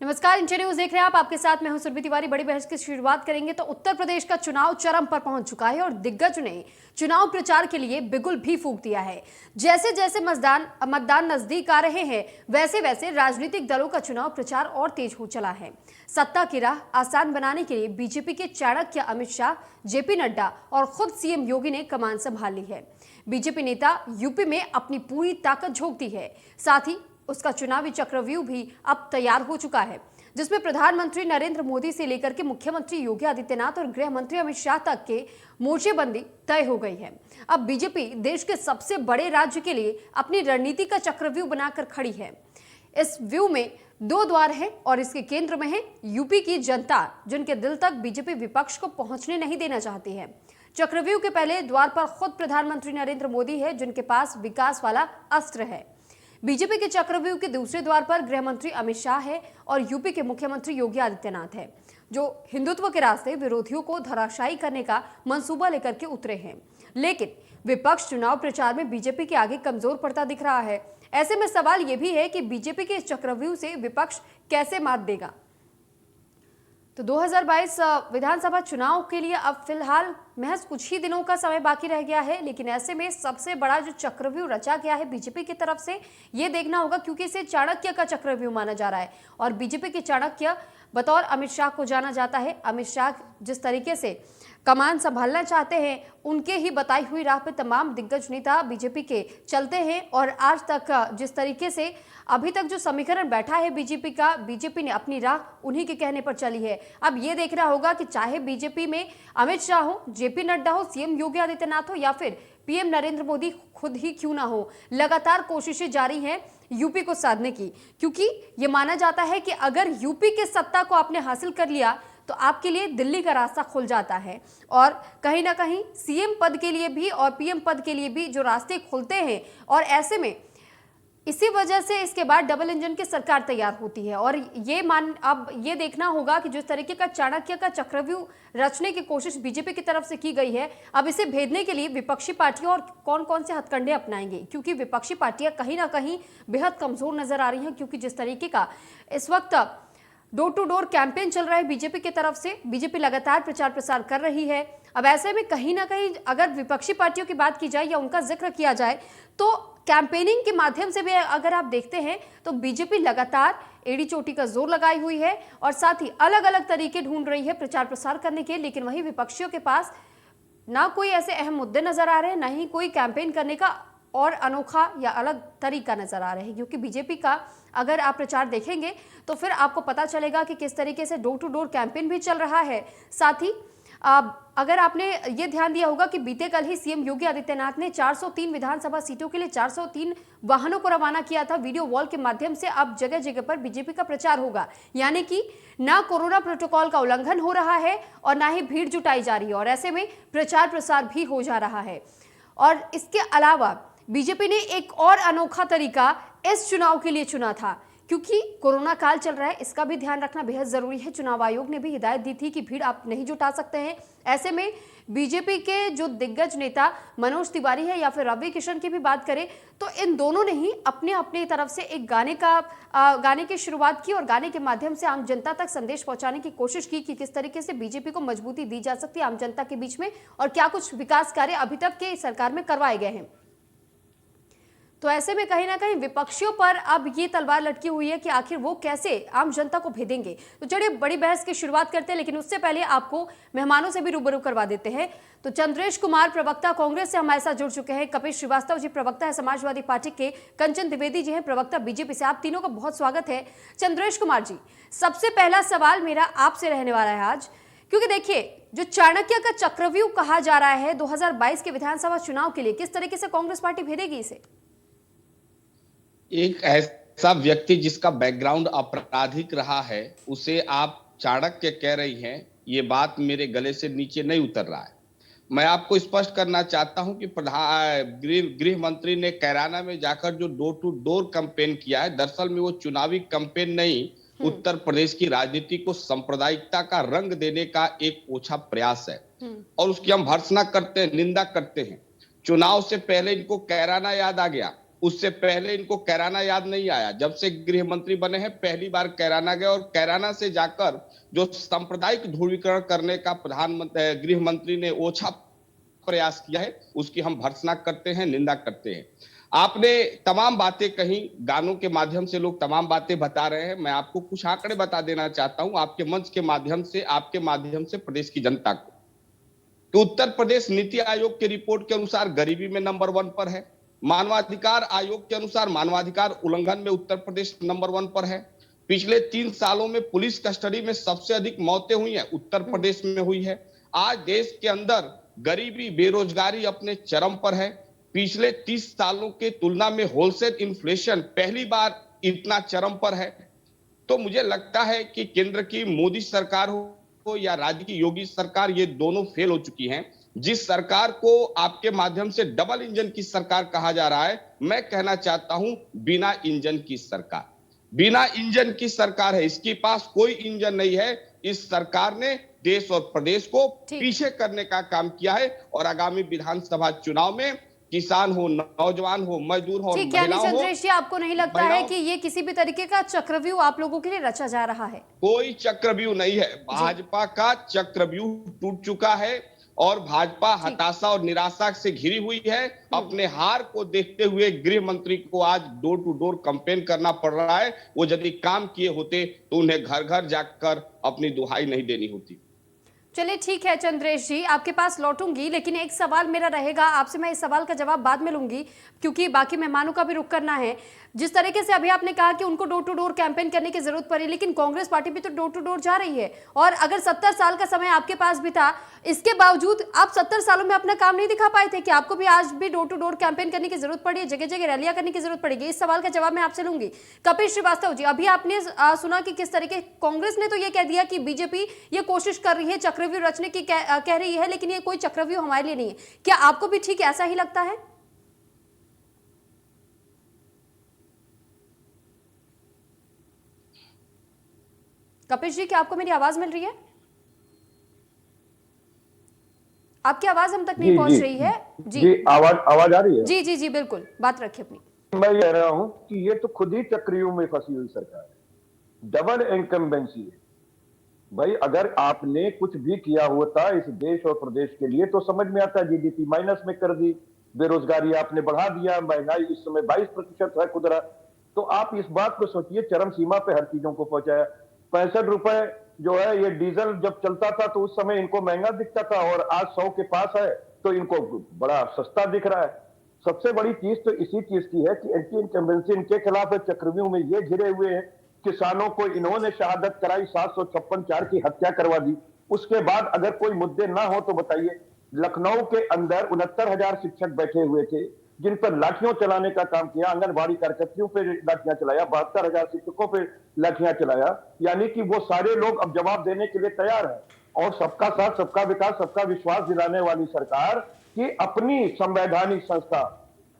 नमस्कार, India news देख रहे हैं आप। आपके साथ मैं हूं सुरभि तिवारी। बड़ी बहस की शुरुआत करेंगे तो उत्तर प्रदेश का चुनाव चरम पर पहुंच चुका है और दिग्गज ने चुनाव प्रचार के लिए बिगुल भी फूंक दिया है। जैसे जैसे मतदान नजदीक आ रहे हैं, वैसे वैसे राजनीतिक दलों का चुनाव प्रचार और तेज हो चला है। सत्ता की राह आसान बनाने के लिए बीजेपी के चाणक्य अमित शाह, जेपी नड्डा और खुद सीएम योगी ने कमान संभाल ली है। बीजेपी नेता यूपी में अपनी पूरी ताकत झोंक दी है। साथ ही उसका चुनावी चक्रव्यूह भी अब तैयार हो चुका है, जिसमें प्रधानमंत्री नरेंद्र मोदी से लेकर के मुख्यमंत्री योगी आदित्यनाथ और गृह मंत्री अमित शाह तक के मोर्चेबंदी तय हो गई है। अब बीजेपी देश के सबसे बड़े राज्य के लिए अपनी रणनीति का चक्रव्यूह बनाकर खड़ी है। इस व्यू में दो द्वार है और इसके केंद्र में है यूपी की जनता, जिनके दिल तक बीजेपी विपक्ष को पहुंचने नहीं देना चाहती है। चक्रव्यूह के पहले द्वार पर खुद प्रधानमंत्री नरेंद्र मोदी है, जिनके पास विकास वाला अस्त्र है। बीजेपी के चक्रव्यूह के दूसरे द्वार पर गृह मंत्री अमित शाह है और यूपी के मुख्यमंत्री योगी आदित्यनाथ है, जो हिंदुत्व के रास्ते विरोधियों को धराशायी करने का मंसूबा लेकर के उतरे हैं। लेकिन विपक्ष चुनाव प्रचार में बीजेपी के आगे कमजोर पड़ता दिख रहा है। ऐसे में सवाल यह भी है कि बीजेपी के इस चक्रव्यूह से विपक्ष कैसे मात देगा। तो 2022 विधानसभा चुनाव के लिए अब फिलहाल महज कुछ ही दिनों का समय बाकी रह गया है, लेकिन ऐसे में सबसे बड़ा जो चक्रव्यूह रचा गया है बीजेपी की तरफ से, ये देखना होगा, क्योंकि इसे चाणक्य का चक्रव्यूह माना जा रहा है और बीजेपी के चाणक्य बतौर अमित शाह को जाना जाता है। अमित शाह जिस तरीके से कमान संभालना चाहते हैं, उनके ही बताई हुई राह पे तमाम दिग्गज नेता बीजेपी के चलते हैं और आज तक जिस तरीके से अभी तक जो समीकरण बैठा है बीजेपी का, बीजेपी ने अपनी राह उन्हीं के कहने पर चली है। अब ये देखना होगा कि चाहे बीजेपी में अमित शाह हो, जेपी नड्डा हो, सीएम योगी आदित्यनाथ हो या फिर पीएम नरेंद्र मोदी खुद ही क्यों ना हो, लगातार कोशिशें जारी हैं यूपी को साधने की, क्योंकि ये माना जाता है कि अगर यूपी के सत्ता को आपने हासिल कर लिया तो आपके लिए दिल्ली का रास्ता खुल जाता है और कहीं ना कहीं सीएम पद के लिए भी और पीएम पद के लिए भी जो रास्ते खुलते हैं। और ऐसे में इसी वजह से इसके बाद डबल इंजन की सरकार तैयार होती है और अब ये देखना होगा कि जिस तरीके का चाणक्य का चक्रव्यूह रचने की कोशिश बीजेपी की तरफ से की गई है, अब इसे भेदने के लिए विपक्षी पार्टियां और कौन कौन से हथकंडे अपनाएंगे, क्योंकि विपक्षी पार्टियां कहीं ना कहीं बेहद कमजोर नजर आ रही हैं। क्योंकि जिस तरीके का इस वक्त डोर टू डोर कैंपेन चल रहा है बीजेपी की तरफ से, बीजेपी लगातार प्रचार प्रसार कर रही है। अब ऐसे में कहीं ना कहीं अगर विपक्षी पार्टियों की बात की जाए या उनका जिक्र किया जाए तो कैंपेनिंग के माध्यम से भी अगर आप देखते हैं तो बीजेपी लगातार एड़ी चोटी का जोर लगाई हुई है और साथ ही अलग अलग तरीके ढूंढ रही है प्रचार प्रसार करने के। लेकिन वहीं विपक्षियों के पास ना कोई ऐसे अहम मुद्दे नजर आ रहे हैं, ना ही कोई कैंपेन करने का और अनोखा या अलग तरीका नजर आ रहा है। क्योंकि बीजेपी का अगर आप प्रचार देखेंगे तो फिर आपको पता चलेगा कि किस तरीके से डोर टू डोर कैंपेन भी चल रहा है। साथ ही अगर आपने ये ध्यान दिया होगा कि बीते कल ही सीएम योगी आदित्यनाथ ने 403 विधानसभा सीटों के लिए 403 वाहनों को रवाना किया था। वीडियो वॉल के माध्यम से अब जगह जगह पर बीजेपी का प्रचार होगा, यानी कि ना कोरोना प्रोटोकॉल का उल्लंघन हो रहा है और ना ही भीड़ जुटाई जा रही है और ऐसे में प्रचार प्रसार भी हो जा रहा है। और इसके अलावा बीजेपी ने एक और अनोखा तरीका इस चुनाव के लिए चुना था, क्योंकि कोरोना काल चल रहा है, इसका भी ध्यान रखना बेहद जरूरी है। चुनाव आयोग ने भी हिदायत दी थी कि भीड़ आप नहीं जुटा सकते हैं। ऐसे में बीजेपी के जो दिग्गज नेता मनोज तिवारी है या फिर रवि किशन की भी बात करें तो इन दोनों ने ही अपने अपने तरफ से एक गाने की शुरुआत की और गाने के माध्यम से आम जनता तक संदेश पहुंचाने की कोशिश की कि किस तरीके से बीजेपी को मजबूती दी जा सकती है आम जनता के बीच में और क्या कुछ विकास कार्य अभी तक के सरकार में करवाए गए हैं। तो ऐसे में कहीं ना कहीं विपक्षियों पर अब ये तलवार लटकी हुई है कि आखिर वो कैसे आम जनता को भेदेंगे। तो चलिए बड़ी बहस की शुरुआत करते हैं, लेकिन उससे पहले आपको मेहमानों से भी रूबरू करवा देते हैं। तो चंद्रेश कुमार प्रवक्ता कांग्रेस से हमारे साथ जुड़ चुके हैं, कपिल श्रीवास्तव जी प्रवक्ता है समाजवादी पार्टी के, कंचन द्विवेदी जी हैं प्रवक्ता बीजेपी से। आप तीनों का बहुत स्वागत है। चंद्रेश कुमार जी, सबसे पहला सवाल मेरा आपसे रहने वाला है आज, क्योंकि देखिए जो चाणक्य का चक्रव्यूह कहा जा रहा है 2022 के विधानसभा चुनाव के लिए, किस तरीके से कांग्रेस पार्टी भेदेगी इसे? एक ऐसा व्यक्ति जिसका बैकग्राउंड आपराधिक रहा है उसे आप चाणक्य कह रही हैं, ये बात मेरे गले से नीचे नहीं उतर रहा है। मैं आपको स्पष्ट करना चाहता हूं कि गृह मंत्री ने कैराना में जाकर जो डोर टू डोर कैंपेन किया है, दरअसल में वो चुनावी कैंपेन नहीं, उत्तर प्रदेश की राजनीति को सांप्रदायिकता का रंग देने का एक ओछा प्रयास है और उसकी हम भर्त्सना करते हैं, निंदा करते हैं। चुनाव से पहले इनको कैराना याद आ गया उससे पहले इनको कैराना याद नहीं आया। जब से गृह मंत्री बने हैं पहली बार कैराना गए, और कैराना से जाकर जो सांप्रदायिक ध्रुवीकरण करने का प्रधानमंत्री गृह मंत्री ने ओछा प्रयास किया है, उसकी हम भर्त्सना करते हैं, निंदा करते हैं। आपने तमाम बातें कही, गानों के माध्यम से लोग तमाम बातें बता रहे हैं। मैं आपको कुछ आंकड़े बता देना चाहता हूं आपके मंच के माध्यम से, आपके माध्यम से प्रदेश की जनता को, कि उत्तर प्रदेश नीति आयोग की रिपोर्ट के अनुसार गरीबी में नंबर 1 पर है। मानवाधिकार आयोग के अनुसार मानवाधिकार उल्लंघन में उत्तर प्रदेश नंबर 1 पर है। पिछले 3 सालों में पुलिस कस्टडी में सबसे अधिक मौतें हुई हैं उत्तर प्रदेश में हुई है। आज देश के अंदर गरीबी, बेरोजगारी अपने चरम पर है। पिछले 30 सालों के तुलना में होलसेल इन्फ्लेशन पहली बार इतना चरम पर है। तो मुझे लगता है कि केंद्र की मोदी सरकार हो या राज्य की योगी सरकार, ये दोनों फेल हो चुकी हैं। जिस सरकार को आपके माध्यम से डबल इंजन की सरकार कहा जा रहा है, मैं कहना चाहता हूं बिना इंजन की सरकार, बिना इंजन की सरकार है। इसके पास कोई इंजन नहीं है। इस सरकार ने देश और प्रदेश को पीछे करने का काम किया है, और आगामी विधानसभा चुनाव में किसान हो, नौजवान हो, मजदूर हो, महिलाओं हो, चंद्रेश जी, आपको नहीं लगता है कि ये किसी भी तरीके का चक्रव्यूह आप लोगों के लिए रचा जा रहा है? कोई चक्रव्यूह नहीं है। भाजपा का चक्रव्यूह टूट चुका है, और भाजपा हताशा और निराशा से घिरी हुई है। अपने हार को देखते हुए गृह मंत्री को आज डोर टू डोर कैंपेन करना पड़ रहा है। वो यदि काम किए होते तो उन्हें घर घर जाकर अपनी दुहाई नहीं देनी होती। चलिए ठीक है चंद्रेश जी, आपके पास लौटूंगी, लेकिन एक सवाल मेरा रहेगा आपसे। मैं इस सवाल का जवाब बाद में लूंगी क्योंकि बाकी मेहमानों का भी रुख करना है। जिस तरीके से अभी आपने कहा कि उनको डोर टू डोर कैंपेन करने की जरूरत पड़ी, लेकिन कांग्रेस पार्टी भी तो डोर टू डोर जा रही है। और अगर 70 साल का समय आपके पास भी था, इसके बावजूद आप 70 सालों में अपना काम नहीं दिखा पाए थे कि आपको भी आज भी डोर टू डोर कैंपेन करने की जरूरत पड़ी है, जगह जगह रैलियां करने की जरूरत पड़ेगी? इस सवाल का जवाब मैं आपसे लूंगी। कपिल श्रीवास्तव जी, अभी आपने सुना कि किस तरीके कांग्रेस ने तो ये कह दिया कि बीजेपी ये कोशिश कर रही है चक्रव्यूह रचने की, कह रही है, लेकिन ये कोई चक्रव्यूह हमारे लिए नहीं है। क्या आपको भी ठीक ऐसा ही लगता है? कपिल जी, क्या आपको मेरी आवाज मिल रही है? आपकी आवाज हम तक नहीं पहुंच रही है। जी, आवाज आ रही है? जी जी जी, बिल्कुल, बात रखिए अपनी। मैं कह रहा हूं कि ये तो खुद ही चक्रव्यूह में फंसी हुई सरकार है, डबल इनकम्बेंसी है। भाई, अगर आपने कुछ भी किया होता इस देश और प्रदेश के लिए तो समझ में आता। जीडीपी माइनस में कर दी, बेरोजगारी आपने बढ़ा दिया, महंगाई इस समय 22% है खुदरा। तो आप इस बात को सोचिए, चरम सीमा पे हर चीजों को पहुंचाया। 65 रुपए जो है ये डीजल जब चलता था तो उस समय इनको महंगा दिखता था, और आज 100 के पास है तो इनको बड़ा सस्ता दिख रहा है। सबसे बड़ी चीज तो इसी चीज की है कि एंटी इनकम्बेंसी इनके खिलाफ चक्रव्यूह में ये घिरे हुए हैं। किसानों को इन्होंने शहादत कराई, 756 की हत्या करवा दी। उसके बाद अगर कोई मुद्दे ना हो तो बताइए। लखनऊ के अंदर 69,000 शिक्षक बैठे हुए थे जिन पर लाठियों चलाने का काम किया। आंगनबाड़ी कार्यकर्तियों पर लाठियां चलाया, 72,000 शिक्षकों पर लाठियां चलाया। यानी कि वो सारे लोग अब जवाब देने के लिए तैयार हैं। और सबका साथ, सबका विकास, सबका विश्वास दिलाने वाली सरकार की अपनी संवैधानिक संस्था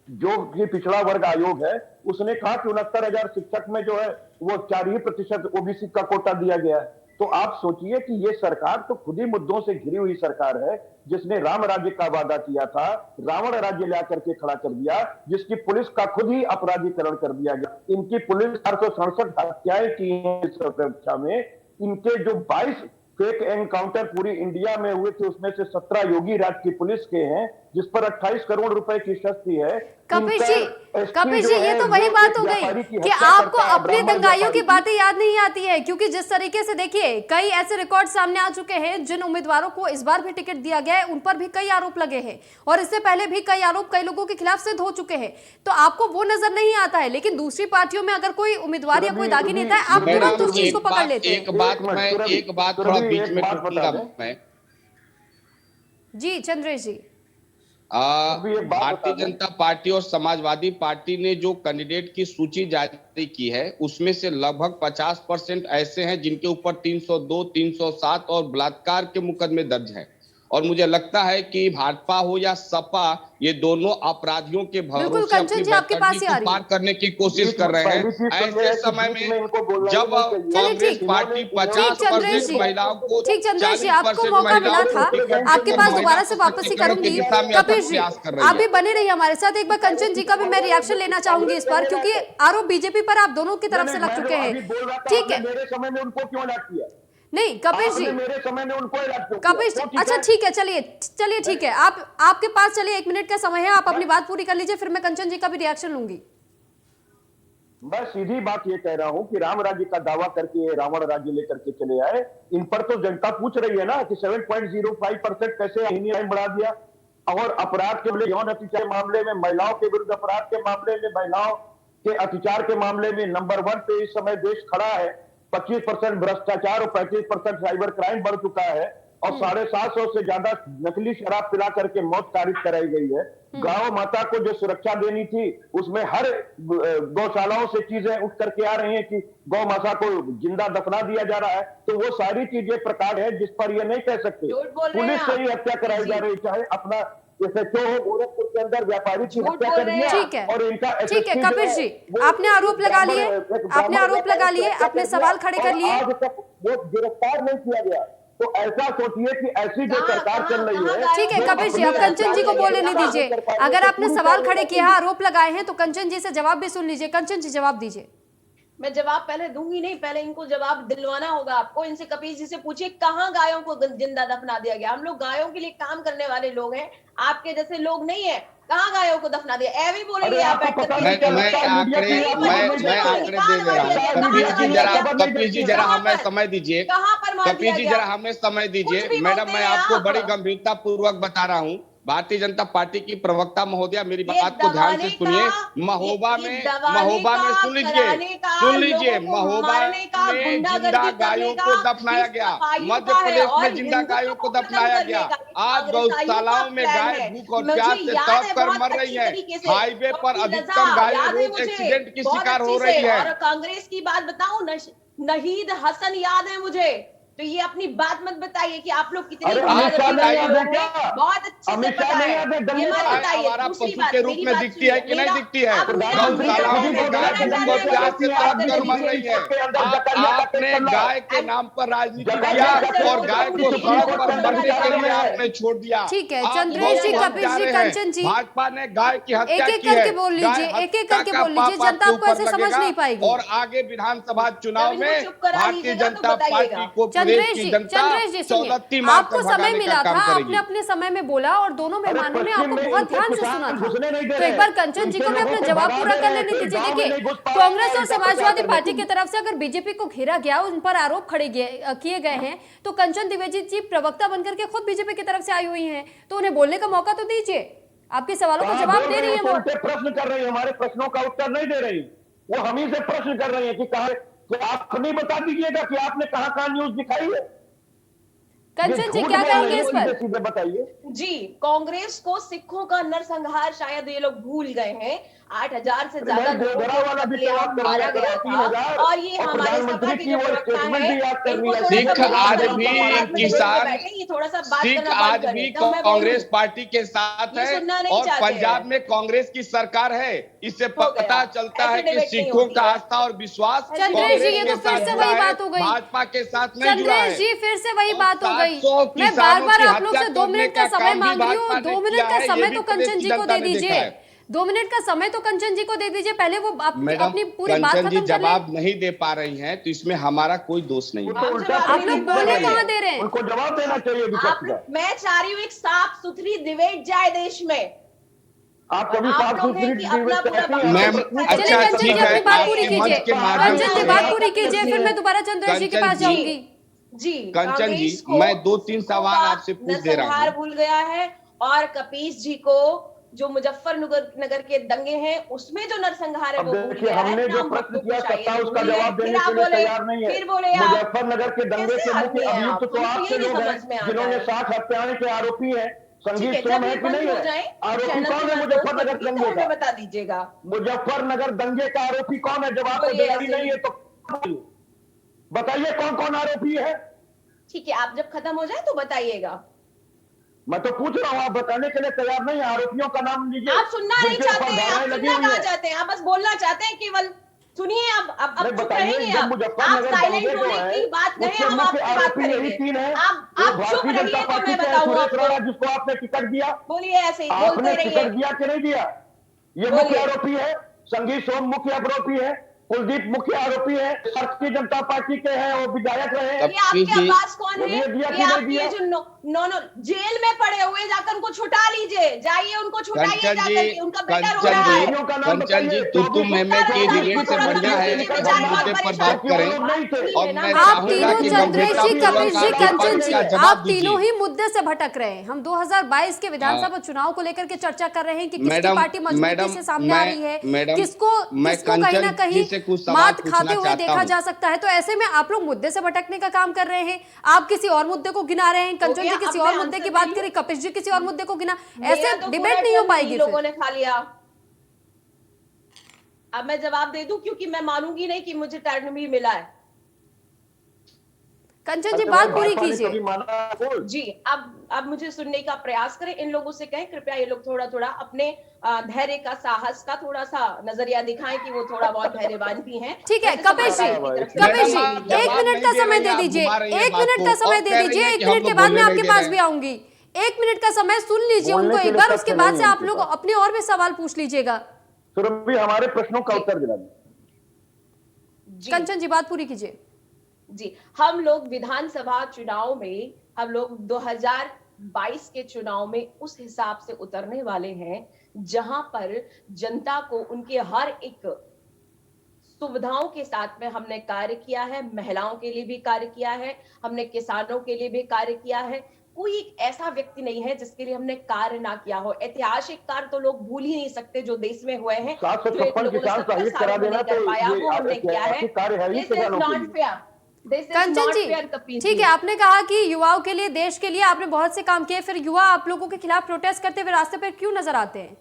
जो कि पिछड़ा वर्ग आयोग है, उसने कहा कि 69,000 शिक्षक में जो है वो 4% ओबीसी का कोटा दिया गया है। तो आप सोचिए कि ये सरकार तो खुद ही मुद्दों से घिरी हुई सरकार है, जिसने राम राज्य का वादा किया था, रावण राज्य ला करके खड़ा कर दिया, जिसकी पुलिस का खुद ही अपराधीकरण कर दिया गया। इनकी पुलिस 467 हत्याएं की हैं इस सुरक्षा में। इनके जो 22 फेक एनकाउंटर पूरी इंडिया में हुए थे, उसमें से 17 योगी राज की पुलिस के हैं, जिस पर 28 करोड़ रुपए की क्षति है। कपिल जी, ये तो वही बात हो गई कि आपको अपने दंगाइयों की बातें याद नहीं आती है, क्योंकि जिस तरीके से देखिए कई ऐसे रिकॉर्ड सामने आ चुके हैं, जिन उम्मीदवारों को इस बार भी टिकट दिया गया है उन पर भी कई आरोप लगे हैं, और इससे पहले भी कई आरोप कई लोगों के खिलाफ सिद्ध हो चुके हैं। तो आपको वो नजर नहीं आता है, लेकिन दूसरी पार्टियों में अगर कोई उम्मीदवार या कोई दागी नेता है, आप तुरंत उस चीज को पकड़ लेते हैं। एक बात थोड़ा बीच में टूटूंगा मैं। जी चंद्रेश जी, भारतीय जनता पार्टी और समाजवादी पार्टी ने जो कैंडिडेट की सूची जारी की है, उसमें से लगभग 50% ऐसे हैं जिनके ऊपर 302, 307 और बलात्कार के मुकदमे दर्ज हैं। और मुझे लगता है कि भाजपा हो या सपा, ये दोनों अपराधियों के बिल्कुल भरोसे कंचन अपनी जी, आपके पास ही आ बैतरनी रही को पार हूँ। करने की कोशिश कर रहे पहली हैं। चीज तो ये ऐसे है कि समय बीच में में इनको बोलना ही जब नहीं चाहिए। चलिए कांग्रेस ठीक पार्टी ठीक चंद्रेश 50% जी, महिलाओं को, ठीक चंद्रेश जी, आपको 40% मौका मिला महिलाओं था, को टिकट आपके देकर पास महिला दोबारा से वापसी सशक्तिकरण की करूंगी। दिशा में अथक कपिल जी, प्रयास कर रही आप भी है। बने रहिए हमारे साथ। एक बार कंचन जी का भी मैं रिएक्शन लेना चाहूंगी इस पर, क्योंकि आरोप बीजेपी पर आप दोनों की तरफ से लग मैं जो चुके हैं। अभी बोल रहा था, ठीक आपने है, मेरे समय में उनको क्यों अलर्ट किया? नहीं कपिल जी, आपने मेरे समय में उनको अलर्ट क्यों किया? कपिल क्यों? अच्छा ठीक है, चलिए चलिए ठीक है, आप आपके पास चलिए 1 मिनट का समय है, आप अपनी बात पूरी कर लीजिए, फिर मैं कंचन जी का भी रिएक्शन लूंगी। मैं सीधी बात ये कह रहा हूं कि राम राज्य का दावा करके रावण राज्य लेकर के चले आए। इन पर तो जनता पूछ रही है ना कि 7.05% कैसे अधिनियम बढ़ा दिया। और अपराध के यौन अत्याचार मामले में, महिलाओं के विरुद्ध अपराध के मामले में, महिलाओं के अत्याचार के मामले में नंबर 1 पे इस समय देश खड़ा है। 25% भ्रष्टाचार और 35% साइबर क्राइम बढ़ चुका है। और 750 से ज्यादा नकली शराब पिला करके मौत तारीख कराई गई है। गांव माता को जो सुरक्षा देनी थी, उसमें हर गौशालाओं से चीजें उठ करके आ रही हैं कि गौ माता को जिंदा दफना दिया जा रहा है। तो वो सारी चीजें प्रकार है जिस पर ये नहीं कह सकते। पुलिस से ही हत्या कराई जा रही, चाहे अपना जैसे क्यों हो गोरखपुर के अंदर व्यापारी की हत्या कर दिया। ठीक है, और इनका ठीक है कपिल जी, आपने आरोप लगा लिए, आपने आरोप लगा लिए, आपने सवाल खड़े कर लिए। आज तक वो गिरफ्तार नहीं किया गया। तो ऐसा सोचिए कि ऐसी जो सरकार चल रही है। ठीक है कपिल जी, अब कंचन जी को बोलने नहीं दीजिए। अगर आपने सवाल खड़े किए हैं, आरोप लगाए हैं, तो कंचन जी से जवाब भी सुन लीजिए। कंचन जी जवाब दीजिए। मैं जवाब पहले दूंगी नहीं, पहले इनको जवाब दिलवाना होगा आपको। इनसे कपिल जी से पूछिए कहाँ गायों को जिंदा दफना दिया गया। हम लोग गायों के लिए काम करने वाले लोग हैं, आपके जैसे लोग नहीं है। कहाँ गायों को दफना दिया? एवी बोलेंगे आप बैठ करके। मैं आंकड़े दे दे रहा हूँ। कपिल जी जरा हमें समय दीजिए। कहाँ पर मार कपिल जी दिया जरा गया? हमें समय कुछ दीजिए। भी मैडम बोलते मैं हैं आपको आप। बड़ी गंभीरता पूर्वक बता रहा हूँ। भारतीय जनता पार्टी की प्रवक्ता महोदया, मेरी ये बात को ध्यान से दबाने सुनिए। का- महोबा ये में दबाने का, सुन लीजिए, कराने का, सुन लीजिए। लोगों को महोबा मारने का, में गुंडागर्दी जिंदा करने गायों का, को दफनाया इस गया। सफाइयों मध्य का है प्रदेश और में जिंदा हिंदुत्व गायों को को खत्म दफनाया करने गया। का आज कांग्रेसियों का गौशालाओं में प्लान गाय है। भूख और मुझे प्यास से याद तड़प है कर बहुत मर रही अच्छी है। तरीके से, हाईवे पर डॉक्टर अधिकतम रजा, गायें याद है रोज मुझे एक्सीडेंट की बहुत शिकार अच्छी हो से। रही है। और कांग्रेस की बात बताऊं, नहीद हसन याद है मुझे। तो ये अपनी बात मत बताइए कि आप लोग कितने अरे अमित शाह नहीं याद है क्या? बहुत अच्छे से अमित शाह पता नहीं है। याद है? ये दिल्ली मत में बताइए। हमारा दूसरी पशु बात, के रूप मेरी में बात दिखती है कि सुनिए। नहीं दिखती है? अब मेरा गौशालाओं में गाय भूख और प्यास से तड़प कर मर रही है। आपने गाय के नाम पर राजनीति किया और गाय को सड़क पर मरने के लिए आपने छोड़ दिया। ठीक है, आप चंद्रेश जी, बहुत कपिल जी, प्यारे हैं। कंचन जी, भाजपा ने गाय की हत्या एक-एक की है। करके बोल लीजिए, गाय एक-एक हत्या करके का बोल लीजिए, पाप जनता आपके आपको ऊपर ऐसे समझ लगेगा। नहीं पाएगी। और आगे विधानसभा चुनाव इनको में चुप करा भारतीय लीजिएगा तो जनता बताइएगा। पार्टी को प्रदेश की जनता चंद्रेश जी सुनिए, चौदत्ती मार आपको कर समय भगाने मिला का था, काम आपने करेगी। अपने समय में बोला और दोनों मेहमानों ने आपको बहुत ध्यान से सुना था। घुसने नहीं दे तो एक रहे। बार कंचन जी को भी अपना जवाब पूरा कर लेने दीजिए। देखिए, कांग्रेस और समाजवादी पार्टी की तरफ से अगर बीजेपी को घेरा गया, उन पर आरोप खड़े किए गए हैं, तो कंचन द्विवेदी जी प्रवक्ता बनकर के खुद बीजेपी की तरफ से आई हुई हैं, तो उन्हें बोलने का मौका तो दीजिए। आपके सवालों का जवाब दे रही है वो। उल्टे प्रश्न कर रही है, हमारे प्रश्नों का उत्तर नहीं दे रही। वो हम ही से प्रश्न कर रही है कि कहा कि आप नहीं बता दीजिएगा कि आपने कहाँ न्यूज दिखाई है। कंचन जी क्या कहेंगे इस पर? सीधे बताइए जी, कांग्रेस को सिखों का नरसंहार शायद ये लोग भूल गए हैं। 8,000 से ज्यादा लोगों को कत्लेआम मारा गया था और ये हमारे सभा की जो प्रवक्ता है, इनको सिख आज भी किसान, ये थोड़ा सा बात सिख करना आज बंद भी करें, तो मैं कांग्रेस बोलूं। पार्टी के साथ ये है सुनना नहीं और चाहते पंजाब हैं। में कांग्रेस की सरकार है। इससे हो गया। पता चलता ऐसे है कि डिबेट नहीं सिखों होती का है। आस्था और विश्वास चंद्रेश जी, ये कांग्रेस तो के फिर साथ से जुड़ा वही है, बात हो गई। भाजपा के साथ नहीं जुड़ा चंद्रेश है। जी, फिर से वही बात हो गई। 700 मैं बार बार किसानों आप लोग की से 2 हत्या मिनट का करने का समय काम भी मांग रही हूँ। भाजपा ने 2 मिनट किया का है, ये समय भी तो प्रदेश कंचन की जी को जनता दे ने देखा दीजिए। है। 2 मिनट का समय तो कंचन जी को दे दीजिए, पहले वो मैडम, अपनी पूरी बात कंचन खत्म जी कर लें। जवाब नहीं दे पा रही हैं, तो इसमें हमारा कोई दोष नहीं है। आप लोग बोले कहाँ दे रहे हैं? उनको जवाब देना चाहिए विपक्ष का। मैं चाह रही हूँ एक साफ सुथरी डिबेट जाए देश में। आप कभी आप साफ लोग हैं सुथरी कि अपना पूरा मैम, चलिए अच्छा कंचन ठीक जी है, अपनी बात पूरी आपके मंच कीजिए। के माध्यम कंचन जी से बात पूरी कीजिए, फिर मैं दोबारा चंद्रेश जी के कंचन पास जी, जाऊंगी। जी, कंचन जी, कांग्रेस को मैं 2-3 सिखों सवाल का आपसे पूछ दे रहा नरसंहार हूँ। भूल गया है और कपीस जी को जो मुजफ्फरनगर के दंगे हैं उसमें जो नरसंहार है अब वो भूल देखिए, गया है। हमने जो हम प्रश्न भक्तों किया को शायद सत्ता उसका भूली है। जवाब देने फिर के आप लिए बोले, तैयार नहीं है। फिर बोले आप मुजफ्फरनगर के दंगे कैसे के आदमी मुख्य हैं अभियुक्त आप? तो मुझे आपके ये नहीं लोग हैं, समझ में आता जिन्होंने है। 60 हत्याएं के आरोपी हैं। ठीक संगीत है, सोम जब है ये कि बंद नहीं हो है? जाए आरोपी चैनल कौन से है मैं मुजफ्फरनगर दोस्त दंगे हमें का? बता दीजिएगा। मुजफ्फरनगर दंगे का आरोपी कौन है? जब आपको बोलिए तैयारी ऐसे नहीं ही। है तो बताइए कौन कौन आरोपी है। ठीक है, आप जब खत्म हो जाए तो बताइएगा। मैं तो पूछ रहा हूँ, आप बताने के लिए तैयार नहीं, आरोपियों का नाम लीजिए। आप सुनना नहीं जिनके ऊपर चाहते हैं, धाराएं आप लगी सुनना हुई कहाँ हैं। चाहते हैं, आप बस बोलना चाहते हैं केवल। सुनिए, अब नहीं, चुप बताइए, रहेंगे, जब आप मुजफ्फरनगर साइलेंट दंगे जो होने है की बात कहें, उसके हम मुख्य आपकी बात आरोपी यही करेंगे। 3 हैं। आप एक चुप भारतीय जनता रहिए तो पार्टी मैं के हैं बताऊं सुरेश आपको। राणा, जिसको आपने टिकट दिया। बोलिए, ऐसे ही बोलते आपने रहिए। टिकट दिया कि नहीं दिया? ये मुख्य बोलिए। आरोपी है। संगीत सोम मुख्य आरोपी है। कुलदीप मुख्य आरोपी है, भारतीय जनता पार्टी के हैं, वो विधायक रहे। ये आपके जी अब्बास कौन है? बोलिए, दिया ये कि नहीं आपके दिया? जो नो जेल में पड़े हुए, जाकर उनको छुटा लीजिए, जाइए उनको छुटाइए कंचन जी, जाकर के, उनका बेटा रो कंचन रहा जी, है। आरोपियों का नाम कंचन जी, बताइए। तू 24 मैं की रफ्तार डिबेट से तुरंत बढ़िया रोक है दीजिए, कि मैं हम जानवर मुद्दे पर परेशान बात क्योंकि वो करें। लोग नहीं थे। और मैं आप चाहूंगा तीनों, कि चंद्रेश जी, गंभीरतापूर्वक कपिश जी, आप कंचन विपक्ष जी, का आप जवाब तीनों दीजिए। ही मुद्दे से भटक रहे हैं। हम 2022 के विधानसभा चुनाव को लेकर के चर्चा कर रहे हैं कि किसकी मैडम पार्टी मजबूती मैडम से सामने आ रही है, मैडम किसको मैं किसको कहीं ना कंचन जी कहीं से कुछ सवाल मात पूछना खाते हुए चाहता देखा हूं। जा सकता है। तो ऐसे में आप लोग मुद्दे से भटकने का काम कर रहे हैं। आप किसी और मुद्दे को गिना रहे हैं, हो कंचन गया, जी किसी अब और मैं मुद्दे की आंसर बात दे करें, दूं? कपिश जी किसी और मुद्दे को गिना। मेरा ऐसे तो पूरा डिबेट नहीं हो टर्न पाएगी इन्हीं फिर। लोगों ने खा लिया। अब मैं जवाब दे दूं, क्योंकि मैं मानूंगी नहीं कि मुझे टर्न भी मिला है। कंचन जी अच्छा, बात भाई, पूरी भाजपा ने कीजिए। कभी माना बोल? जी, अब मुझे सुनने का प्रयास करें। इन लोगों से कहें कृपया ये लोग थोड़ा थोड़ा अपने धैर्य का, साहस का थोड़ा सा नजरिया दिखाएं कि वो थोड़ा बहुत धैर्यवान भी हैं। ठीक है वैसे कपिश जी, समाजवादी की तरफ से कपिश मैडम जी, मैं आप नहीं एक जवाब मिनट नहीं का दे समय रही दे हैं, आप दीजिए, घुमा रही हैं 1 बात मिनट को का और समय दे कह रही दीजिए, हैं 1 कि हम मिनट के लोग बाद मैं बोलने नहीं आपके दे पास रहे भी हैं। आऊंगी। 1 मिनट का समय सुन लीजिए बोलने उनको के एक लिए बार, तथ्य उसके नहीं बाद है से आप उनके लोग पास। अपने और भी सवाल पूछ लीजिएगा। सुरभि, हमारे प्रश्नों का उत्तर दिला दीजिए। जी कंचन जी बात पूरी कीजिए। जी, हम लोग विधानसभा चुनाव में, हम लोग 2022 के चुनाव में उस हिसाब से उतरने वाले हैं जहां पर जनता को उनके हर एक सुविधाओं के साथ में हमने कार्य किया है। महिलाओं के लिए भी कार्य किया है, हमने किसानों के लिए भी कार्य किया है। कोई एक ऐसा व्यक्ति नहीं है जिसके लिए हमने कार्य ना किया हो। ऐतिहासिक कार्य तो लोग भूल ही नहीं सकते जो देश में हुए हैं, जो इन 756 लोगों ने किसान 70 शहीद सालों करा में देना नहीं तो कर पाया, ये वो हमने किया है। ऐतिहासिक कार्य है ही दिस इज किसानों के नॉट लिए। Fair, this is Kanchan not ji, fair Kapil ठीक जी। है, आपने कहा कि युवाओं के लिए, देश के लिए आपने बहुत से काम किए, फिर युवा आप लोगों के खिलाफ प्रोटेस्ट करते हुए रास्ते पर क्यों नजर आते हैं?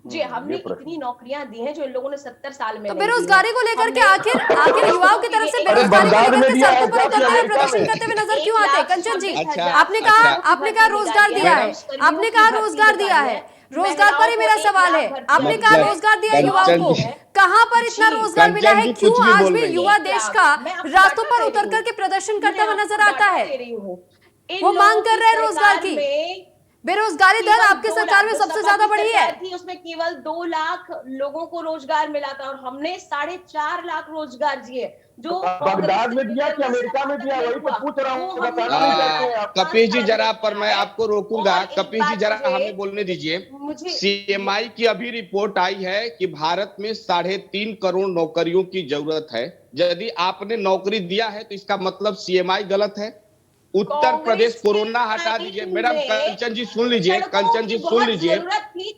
जी, हमने ये प्रश्न। इतनी नौकरियां दी हैं जो इन लोगों ने 70 साल में तो नहीं दी बेरोजगारी हैं। को लेकर के हमने आखिर युवाओं की तरफ से एक बेरोजगारी को बंगाल लेकर में के दिया है सड़कों पर क्या कि उतरते हुए अमेरिका प्रदर्शन में? करते हुए नजर क्यों आते हैं? कंचन जी, अच्छा, आपने कहा अच्छा। रोजगार दिया है, मैडम, आपने कहा रोजगार दिया है, रोजगार पर ही मेरा सवाल है। आपने कहा मतलब रोजगार दिया युवाओं कंचन को, जी, कहाँ पर इतना जी, रोजगार मिला कंचन है? जी क्यों कुछ भी आज बोल भी रही युवा हैं। देश का मैं आपको रास्तों डाटा पर दे उतर रही करके हूँ। प्रदर्शन मैं करता हुआ आपको नजर आता डाटा है? दे रही हूँ। इन वो मांग लोगों कर रहे हैं रोजगार सरकार की। में बेरोजगारी दर केवल आपके 2 सरकार लाख, में जो सबसे सपा ज्यादा की बढ़ी है। सरकार थी उसमें केवल 2 लाख लोगों को रोजगार मिला था और हमने 4.5 लाख रोजगार दिए, जो बगदाद में दिया कि अमेरिका में दिया, वही तो पूछ रहा हूँ, बताना नहीं चाहते हैं आप। कपिल जी जरा पर मैं आपको रोकूंगा। और एक कपिल जी बात जरा मुझे- हमें बोलने दीजिए। मुझे सीएमआई की अभी रिपोर्ट आई है कि भारत में 3.5 करोड़ नौकरियों की जरूरत है। यदि आपने नौकरी दिया है तो इसका मतलब सीएमआई गलत है। उत्तर प्रदेश कोरोना हटा दीजिए। मैडम कंचन जी सुन लीजिए, कंचन जी सुन लीजिए।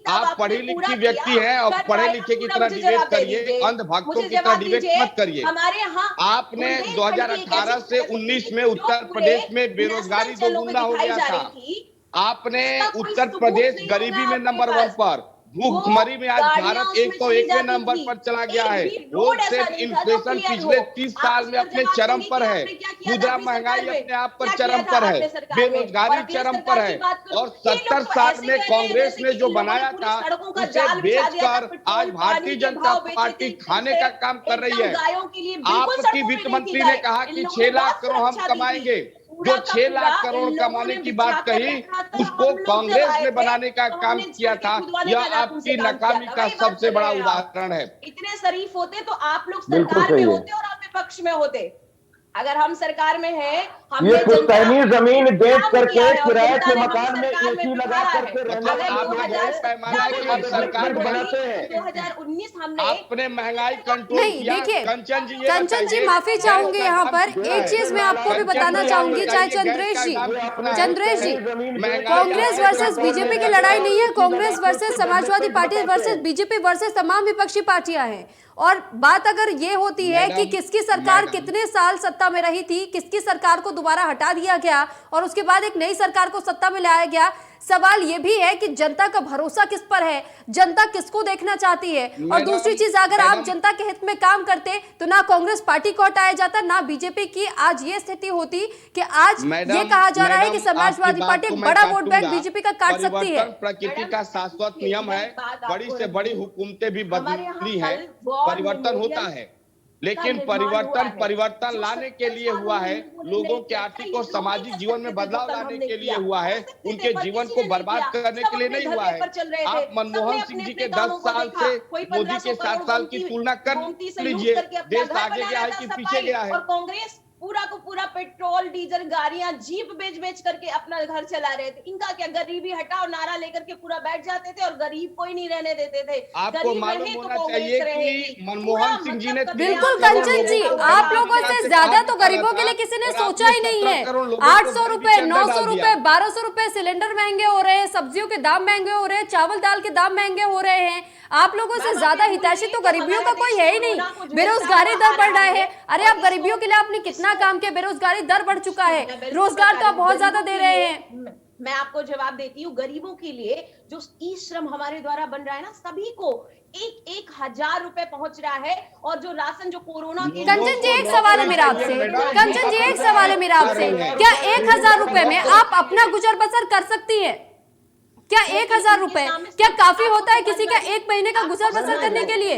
आप पढ़ी लिखी व्यक्ति हैं और पढ़े लिखे की तरह डिबेट करिए, अंधभक्तों की तरह डिबेट मत करिए। हमारे यहाँ आपने 2018 से 19 में उत्तर प्रदेश में बेरोजगारी दोगुना हो गया था। आपने उत्तर प्रदेश गरीबी में नंबर 1 पर, भूखमरी में आज भारत 101वें नंबर पर चला गया है। होलसेल इन्फ्लेशन पिछले 30 साल में अपने चरम पर है। खुदरा महंगाई अपने आप पर चरम पर है। बेरोजगारी चरम पर है। और 70 साल में कांग्रेस ने जो बनाया था उसे बेचकर आज भारतीय जनता पार्टी खाने का काम कर रही है। आपकी वित्त मंत्री ने कहा कि 6 लाख करोड़ हम कमाएंगे। जो 6 लाख करोड़ कमाने की बात कही उसको कांग्रेस ने बनाने का काम किया था। यह आपकी नाकामी का सबसे बड़ा उदाहरण है। इतने शरीफ होते तो आप लोग बिल्कुल सरकार में सही है। होते और आप विपक्ष में होते। अगर हम सरकार में हैं, ये हमने पुश्तैनी जमीन बेच काम करके किया है और किराए जनता के ने हमें मकान में सरकार एसी लगा बिठाया है। करके रहने मतलब अगर आप लोग 2000 एक पैमाना है कि हम सरकार बनाते हैं। 2019 हमने आपने महंगाई कंट्रोल नहीं, किया। देखिए, कंचन जी, ये कंचन जी बताइए, माफी चाहूंगी गैस का यहाँ दाम पर कितना एक है? चीज मैं आपको भी बताना चाहूंगी, चाहे चंद्रेश जी, चंद्रेश जी, कांग्रेस वर्सेस बीजेपी की लड़ाई नहीं है। Congress versus Samajwadi party versus BJP versus तमाम विपक्षी पार्टियां हैं। और बात अगर ये होती है कि किसकी सरकार कितने साल सत्ता में रही थी, किसकी सरकार को दोबारा हटा दिया गया और उसके बाद एक नई सरकार को सत्ता में लाया गया। सवाल यह भी है कि जनता का भरोसा किस पर है, जनता किसको देखना चाहती है। और दूसरी चीज, अगर आप जनता के हित में काम करते तो ना कांग्रेस पार्टी को हटाया जाता, ना बीजेपी की आज ये स्थिति होती कि आज ये कहा जा रहा है कि समाजवादी पार्टी एक बड़ा वोट बैंक बीजेपी का काट सकती है। प्रकृति का शाश्वत नियम है, बड़ी से बड़ी हुकूमतें भी बदली हैं, परिवर्तन होता है, लेकिन परिवर्तन लाने के लिए हुआ है, लोगों के आर्थिक और सामाजिक जीवन में बदलाव लाने के लिए हुआ है, उनके जीवन को बर्बाद करने के लिए नहीं हुआ है। आप मनमोहन सिंह जी के 10 साल से मोदी के 7 साल की तुलना कर लीजिए, देश आगे गया है कि पीछे गया है। कांग्रेस पूरा को पूरा पेट्रोल डीजल गाड़ियां जीप बेच करके अपना घर चला रहे थे। इनका क्या, गरीबी हटाओ नारा लेकर के पूरा बैठ जाते थे और गरीब कोई नहीं रहने देते थे। आपको मालूम होना चाहिए कि मनमोहन सिंह जी ने बिल्कुल कंचन जी, आप लोगों से ज्यादा तो गरीबों के लिए किसी ने सोचा ही नहीं है। 800 रुपए, 900 रुपए, 1200 रुपए सिलेंडर महंगे हो रहे हैं, सब्जियों के दाम महंगे हो रहे हैं, चावल दाल के दाम महंगे हो रहे हैं। आप लोगों से ज्यादा हितैषी तो गरीबियों का कोई है ही नहीं। बेरोजगारी दर बढ़ रहा है। अरे आप गरीबियों के लिए आपने कितना काम किया, बेरोजगारी दर बढ़ चुका है, रोजगार तो आप बहुत ज्यादा दे रहे हैं। मैं आपको जवाब देती हूँ, गरीबों के लिए जो ई श्रम हमारे द्वारा बन रहा है ना, सभी को 1,000 रुपए पहुंच रहा है। और जो राशन जो कोरोना के, कंचन जी एक सवाल है मेरा आपसे, कंचन जी एक सवाल है मेरा आपसे, क्या 1,000 रुपए में आप अपना गुजर बसर कर सकती है? क्या 1,000 रुपए क्या काफी होता है किसी का एक महीने का गुजर बसर करने के लिए?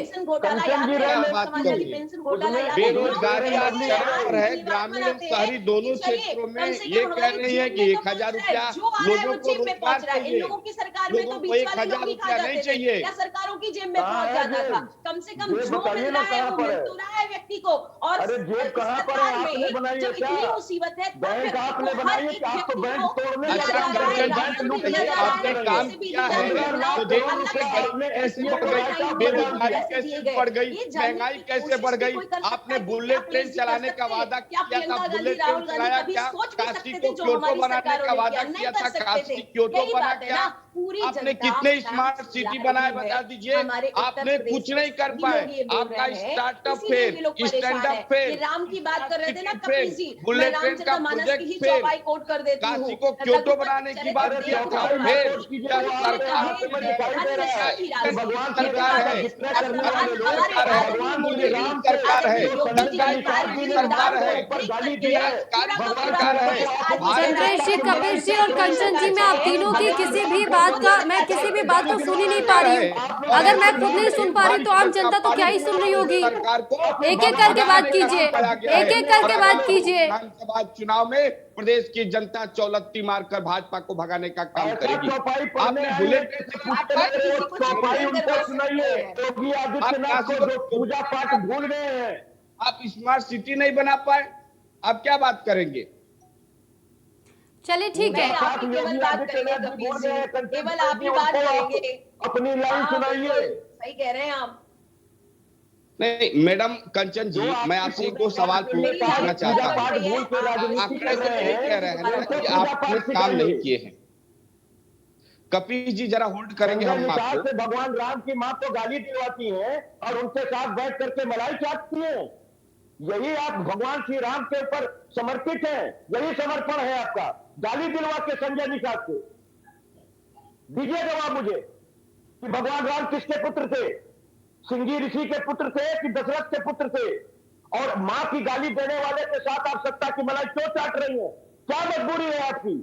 बेरोजगारी आज चरम पर है, ग्रामीण और शहरी दोनों क्षेत्रों में। ये कह रही है कि 1,000 रुपया लोगों को रोजगार चाहिए, लोगों को 1,000 रुपया नहीं चाहिए। या सरकारों की जेब में पहुंच जाता था। कम से कम जो मिल रहा है वो मिल तो रहा है व्यक्ति को। और जब इतनी मुसीबत है काम किया है तो बेरोजगारी कैसे बढ़ गई, महंगाई कैसे बढ़ गई। आपने बुलेट ट्रेन चलाने का वादा किया था, बुलेट ट्रेन चलाया क्या? काशी को क्योटो बनाने का वादा किया था, काशी क्योटो बना क्या? आपने कितने स्मार्ट सिटी बनाए बता दीजिए, आपने कुछ नहीं कर पाए। आपका startup fail, stand up fail, Ram की बात कर रहे थे ना कपिल जी, बुलेट ट्रेन का प्रोजेक्ट फेल, काशी को क्योटो बनाने की बात किया था, फेल। चंद्रेश जी, कपिल जी और कंचन जी, मैं आप तीनों की किसी भी बात को सुन ही नहीं पा रही हूँ। अगर मैं खुद नहीं सुन पा रही तो आम जनता तो क्या ही सुन रही होगी। एक एक करके बात कीजिए, एक एक करके बात कीजिए। विधानसभा चुनाव में प्रदेश की जनता चौलत्ती मारकर भाजपा को भगाने का काम करेगी। आपने बुलेट पूजा पाठ भूल गए हैं। आप स्मार्ट सिटी नहीं बना पाए, आप क्या बात करेंगे? चलिए ठीक है, केवल बात करेंगे कपिल जी, केवल आप ही बात करेंगे, अपनी लाइन सुनाइए। सही कह रहे हैं आप। नहीं मैडम कंचन जी, मैं आपसे एक दो सवाल पूछना चाहता हूँ। आंकड़े से कह रहे हैं ना कि आपने काम नहीं किए हैं। कपिल जी जरा होल्ड करेंगे हम आपको। भगवान राम की मां तो गाली दिलवाती है और उनके साथ बैठ करके मलाई चाटती है। यही आप भगवान श्री राम के ऊपर समर्पित हैं, यही समर्पण है आपका। गाली दिलवा के संजय निषाद से दीजिए जवाब मुझे कि भगवान राम किसके पुत्र थे? सिंगी ऋषि के पुत्र थे कि दशरथ के पुत्र थे? और मां की गाली देने वाले के साथ आप सत्ता की मलाई क्यों चाट रही हैं? क्या मजबूरी है आपकी?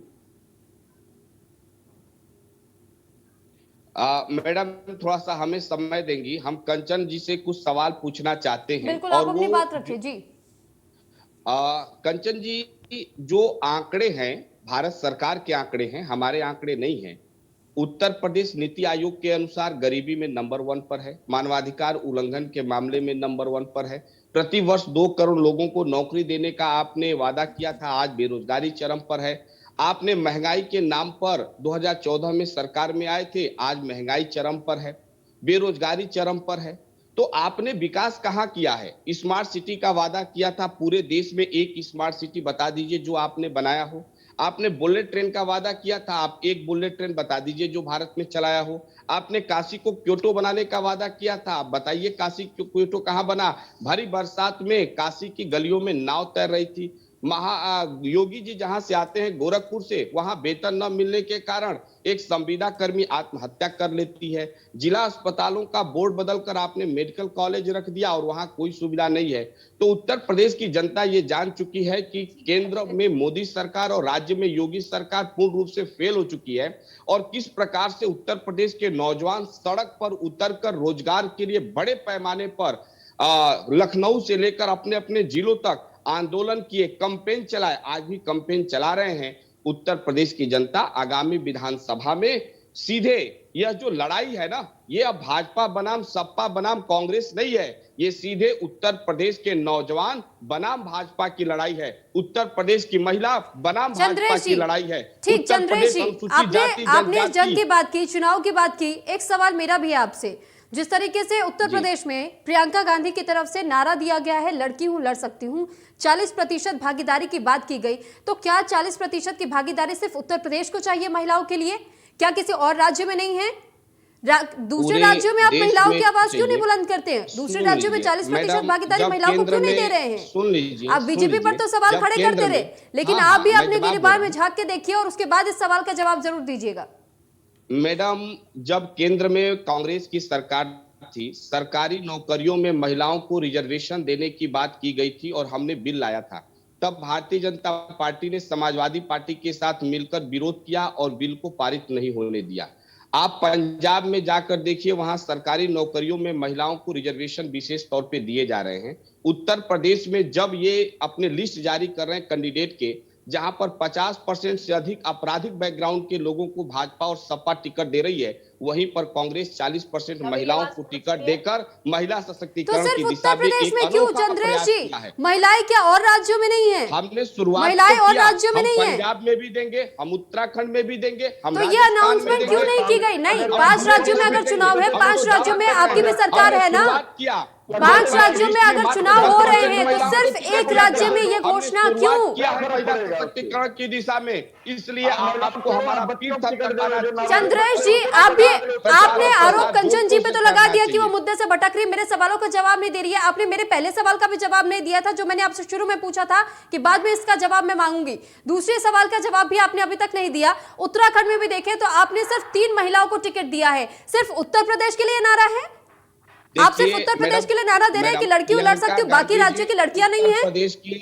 मैडम थोड़ा सा हमें समय देंगी, हम कंचन जी से कुछ सवाल पूछना चाहते हैं। बिल्कुल, आप अपनी बात रखिए जी। कंचन जी, जो आंकड़े हैं भारत सरकार के आंकड़े हैं, हमारे आंकड़े नहीं हैं। उत्तर प्रदेश नीति आयोग के अनुसार गरीबी में नंबर 1 पर है, मानवाधिकार उल्लंघन के मामले में नंबर 1 पर है। प्रति वर्ष 2 करोड़ लोगों को नौकरी देने का आपने वादा किया था, आज बेरोजगारी चरम पर है। आपने महंगाई के नाम पर 2014 में सरकार में आए थे, आज महंगाई चरम पर है, बेरोजगारी चरम पर है। तो आपने विकास कहां किया है? स्मार्ट सिटी का वादा किया था, पूरे देश में एक स्मार्ट सिटी बता दीजिए जो आपने बनाया हो। आपने बुलेट ट्रेन का वादा किया था, आप एक बुलेट ट्रेन बता दीजिए जो भारत में चलाया हो। आपने काशी को क्योटो बनाने का वादा किया था, आप बताइए काशी क्योटो कहां बना? भारी बरसात में काशी की गलियों में नाव तैर रही थी, योगी जी जहां से आते हैं गोरखपुर से, वहां वेतन न मिलने के कारण एक संविदा कर्मी आत्महत्या कर लेती है। जिला अस्पतालों का बोर्ड बदलकर आपने मेडिकल कॉलेज रख दिया और वहां कोई सुविधा नहीं है। तो उत्तर प्रदेश की जनता ये जान चुकी है कि केंद्र में मोदी सरकार और राज्य में योगी सरकार पूर्ण रूप से फेल हो चुकी है और किस प्रकार से उत्तर प्रदेश के नौजवान सड़क पर उतरकर रोजगार के लिए बड़े पैमाने पर लखनऊ से लेकर अपने अपने जिलों तक आंदोलन किए, कैंपेन चलाए, आज भी कैंपेन चला रहे हैं। उत्तर प्रदेश की जनता आगामी विधानसभा में सीधे यह जो लड़ाई है ना, ये अब भाजपा बनाम सपा बनाम कांग्रेस नहीं है, ये सीधे उत्तर प्रदेश के नौजवान बनाम भाजपा की लड़ाई है, उत्तर प्रदेश की महिला बनाम भाजपा की लड़ाई है। ठीक चंद्रेश जी, आपने जंग की बात की, चुनाव की बात की, एक सवाल मेरा भी आपसे, जिस तरीके से उत्तर प्रदेश में प्रियंका गांधी की तरफ से नारा दिया गया है, लड़की हूं लड़ सकती हूं, 40% भागीदारी की बात की गई, तो क्या 40% की भागीदारी सिर्फ उत्तर प्रदेश को चाहिए महिलाओं के लिए? क्या किसी और राज्य में नहीं है? दूसरे राज्यों में आप महिलाओं की आवाज क्यों नहीं बुलंद करते हैं? दूसरे राज्यों में 40% भागीदारी महिलाओं को क्यों नहीं दे रहे हैं? सुन लीजिए, आप बीजेपी पर तो सवाल खड़े करते रहे, लेकिन आप भी अपने गिरबान में झांक के देखिए और उसके बाद इस सवाल का जवाब जरूर दीजिएगा। मैडम, जब केंद्र में कांग्रेस की सरकार थी, सरकारी नौकरियों में महिलाओं को रिजर्वेशन देने की बात की गई थी और हमने बिल लाया था। तब भारतीय जनता पार्टी ने समाजवादी पार्टी के साथ मिलकर विरोध किया और बिल को पारित नहीं होने दिया। आप पंजाब में जाकर देखिए, वहां सरकारी नौकरियों में महिलाओं को रिजर्वेशन विशेष तौर पे दिए जा रहे हैं। उत्तर प्रदेश में जब ये अपने लिस्ट जारी कर रहे हैं कैंडिडेट के, जहां पर 50% से अधिक आपराधिक बैकग्राउंड के लोगों को भाजपा और सपा टिकट दे रही है, वहीं पर कांग्रेस 40% महिलाओं को टिकट देकर महिला सशक्तिकरण की दिशा में एक अनोखा प्रयास किया है। महिलाएं क्या और राज्यों में नहीं है? हमने शुरुआत महिलाएं और राज्यों में नहीं है, पंजाब में भी देंगे, हम उत्तराखंड में भी देंगे, हम तो ये अनाउंसमेंट क्यों नहीं की गई? नहीं, 5 राज्यों में अगर चुनाव है, 5 राज्यों में आपकी भी सरकार है ना, 5 राज्यों में अगर चुनाव हो रहे हैं तो सिर्फ एक राज्य में ये घोषणा क्यों? सशक्तिकरण की दिशा में, इसलिए आपको हमारा चंद्रेश जी, आपने आरोप कंचन जी पे तो लगा दिया कि वो मुद्दे से भटक रही, मेरे सवालों का जवाब नहीं दे रही है। आपने मेरे पहले सवाल का भी जवाब नहीं दिया था, जो मैंने आपसे शुरू में पूछा था कि बाद में इसका जवाब मैं मांगूंगी। दूसरे सवाल का जवाब भी आपने अभी तक नहीं दिया। उत्तराखंड में भी देखें तो आपने सिर्फ 3 महिलाओं को टिकट दिया है। सिर्फ उत्तर प्रदेश के लिए नारा है? आप सिर्फ उत्तर प्रदेश के लिए नारा दे रहे हैं कि लड़की लड़ सकती हूँ, बाकी राज्यों की लड़कियां नहीं है? प्रदेश की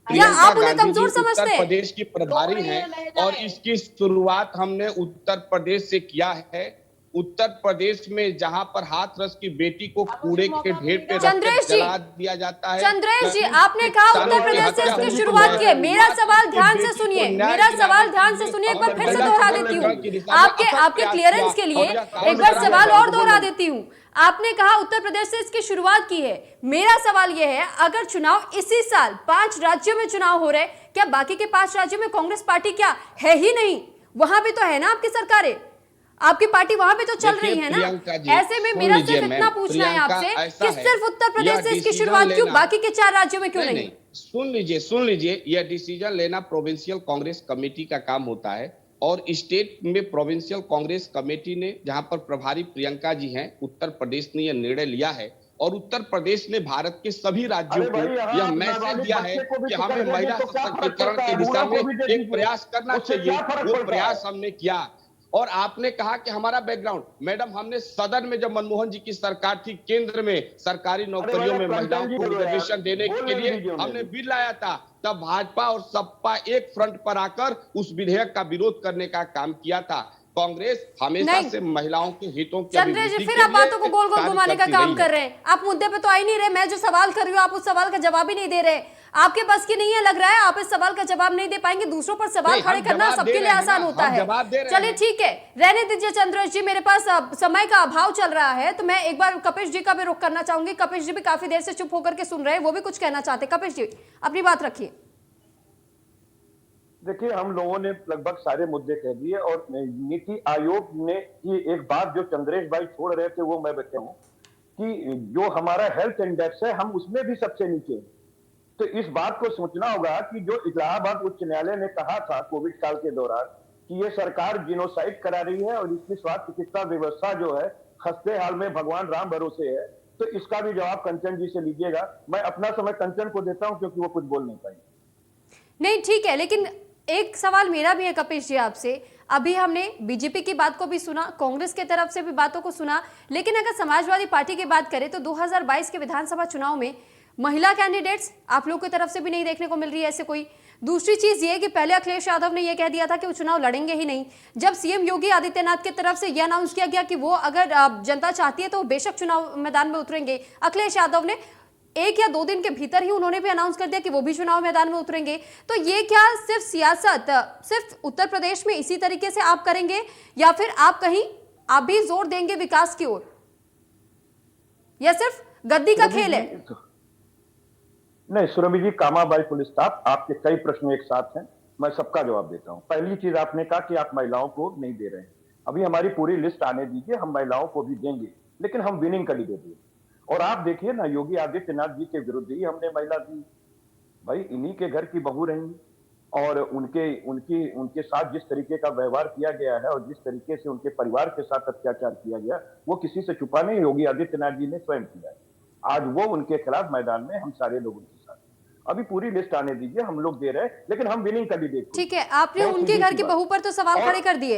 या आप उन्हें कमजोर समझते हैं? प्रदेश की प्रभारी हैं और इसकी शुरुआत हमने उत्तर प्रदेश से किया है। उत्तर प्रदेश में जहां पर हाथरस की बेटी को कूड़े के ढेर पे जला दिया जाता है। चंद्रेश जी, आपने कहा उत्तर प्रदेश से इसकी शुरुआत की है। मेरा सवाल ध्यान से सुनिए, मेरा सवाल ध्यान से सुनिए, एक बार फिर से दोहरा देती हूँ आपके क्लियरेंस के लिए, एक बार सवाल और दोहरा देती हूँ। आपने कहा उत्तर प्रदेश से इसकी शुरुआत की है। मेरा सवाल यह है, अगर चुनाव इसी साल 5 राज्यों में चुनाव हो रहे, क्या बाकी के 5 राज्यों में कांग्रेस पार्टी क्या है ही नहीं? वहां भी तो है ना आपकी सरकारें, आपकी पार्टी वहां पे तो चल रही है ना। ऐसे में मेरा सिर्फ इतना पूछना है आपसे कि सिर्फ उत्तर प्रदेश से इसकी शुरुआत क्यों, बाकी के 4 राज्यों में क्यों नहीं? सुन लीजिए, यह डिसीजन लेना प्रोविंशियल कांग्रेस कमेटी का काम होता है और स्टेट में प्रोविंशियल कांग्रेस कमेटी ने, जहां पर प्रभारी प्रियंका जी हैं, उत्तर प्रदेश ने यह निर्णय लिया है और उत्तर प्रदेश ने भारत के सभी राज्यों को यह मैसेज दिया है कि हमें महिला सशक्तिकरण की दिशा में एक प्रयास करना चाहिए। वो प्रयास हमने किया। और आपने कहा कि हमारा बैकग्राउंड, मैडम, हमने सदन में जब मनमोहन जी की सरकार थी, केंद्र में सरकारी नौकरियों में महिलाओं को रिजर्वेशन देने के लिए हमने बिल लाया था, तब भाजपा और सपा एक फ्रंट पर आकर उस विधेयक का विरोध करने का काम किया था। कांग्रेस हमेशा से महिलाओं के हितों की चंद्रेश जी, फिर आप बातों को गोल गोल घुमाने का काम कर रहे हैं। आप मुद्दे पे तो आ ही नहीं रहे। मैं जो सवाल कर रही हूँ, आप उस सवाल का जवाब ही नहीं दे रहे। आपके पास की नहीं है, लग रहा है आप इस सवाल का जवाब नहीं दे पाएंगे। दूसरों पर सवाल खड़े करना सबके लिए आसान होता है। चलिए ठीक है, रहने दीजिए चंद्रेश जी, मेरे पास समय का अभाव चल रहा है, तो मैं एक बार कपिश जी का भी रुख करना चाहूंगी। कपिश जी भी काफी देर से चुप होकर के सुन रहे हैं, वो भी कुछ कहना चाहते हैं। कपिश जी, अपनी बात रखिए। देखिए, हम लोगों ने लगभग सारे मुद्दे कह दिए और नीति आयोग ने की एक बात जो चंद्रेश भाई छोड़ रहे थे वो मैं बताऊं कि जो हमारा हेल्थ इंडेक्स है, हम उसमें भी सबसे नीचे हैं। तो इस बात को सोचना होगा कि जो इलाहाबाद उच्च न्यायालय ने कहा था कोविड काल के दौरान कि ये सरकार जिनोसाइड करा रही है और इसकी स्वास्थ्य चिकित्सा व्यवस्था जो है खस्ते हाल में, भगवान राम भरोसे है, तो इसका भी जवाब कंचन जी से लीजिएगा। मैं अपना समय कंचन को देता हूं क्योंकि वो कुछ बोल नहीं पाएंगे। नहीं ठीक है, लेकिन एक सवाल मेरा भी है कपिश जी आपसे। अभी हमने बीजेपी की बात को भी सुना, कांग्रेस की तरफ से भी बातों को सुना, लेकिन अगर समाजवादी पार्टी की बात करें तो 2022 के विधानसभा चुनाव में महिला कैंडिडेट्स आप लोग की तरफ से भी नहीं देखने को मिल रही है ऐसे कोई। दूसरी चीज ये कि पहले अखिलेश यादव ने यह कह दिया था कि वो चुनाव लड़ेंगे ही नहीं। जब सीएम योगी आदित्यनाथ की तरफ से यह अनाउंस किया गया कि वो अगर जनता चाहती है तो बेशक चुनाव मैदान में उतरेंगे, अखिलेश यादव ने 1 या 2 दिन के भीतर ही उन्होंने भी अनाउंस कर दिया कि वो भी चुनाव मैदान में उतरेंगे। तो ये क्या सिर्फ सियासत सिर्फ उत्तर प्रदेश में इसी तरीके से आप करेंगे, या फिर आप भी जोर देंगे विकास की ओर, या सिर्फ गद्दी का खेल है? नहीं सुरभि जी, कामाबाई पुलिस स्टाफ, आपके कई प्रश्न एक साथ हैं, मैं सबका जवाब देता हूं। पहली चीज आपने कहा कि आप महिलाओं को नहीं दे रहे हैं। अभी हमारी पूरी लिस्ट आने दीजिए, हम महिलाओं को भी देंगे, लेकिन हम विनिंग कैंडिडेट देंगे। और आप देखिए ना, योगी आदित्यनाथ जी के विरुद्ध ही हमने महिला दी। भाई इन्हीं के घर की बहू रही, और उनके साथ जिस तरीके का व्यवहार किया गया है और जिस तरीके से उनके परिवार के साथ अत्याचार किया गया, वो किसी से छुपा नहीं, योगी आदित्यनाथ जी ने स्वयं किया है। आज वो उनके खिलाफ मैदान में, हम सारे लोग उनके साथ। अभी पूरी लिस्ट आने दीजिए, हम लोग दे रहे हैं, लेकिन हम विनिंग कैंडिडेट। ठीक है, आपने उनके घर की बहू पर तो सवाल खड़े कर दिए।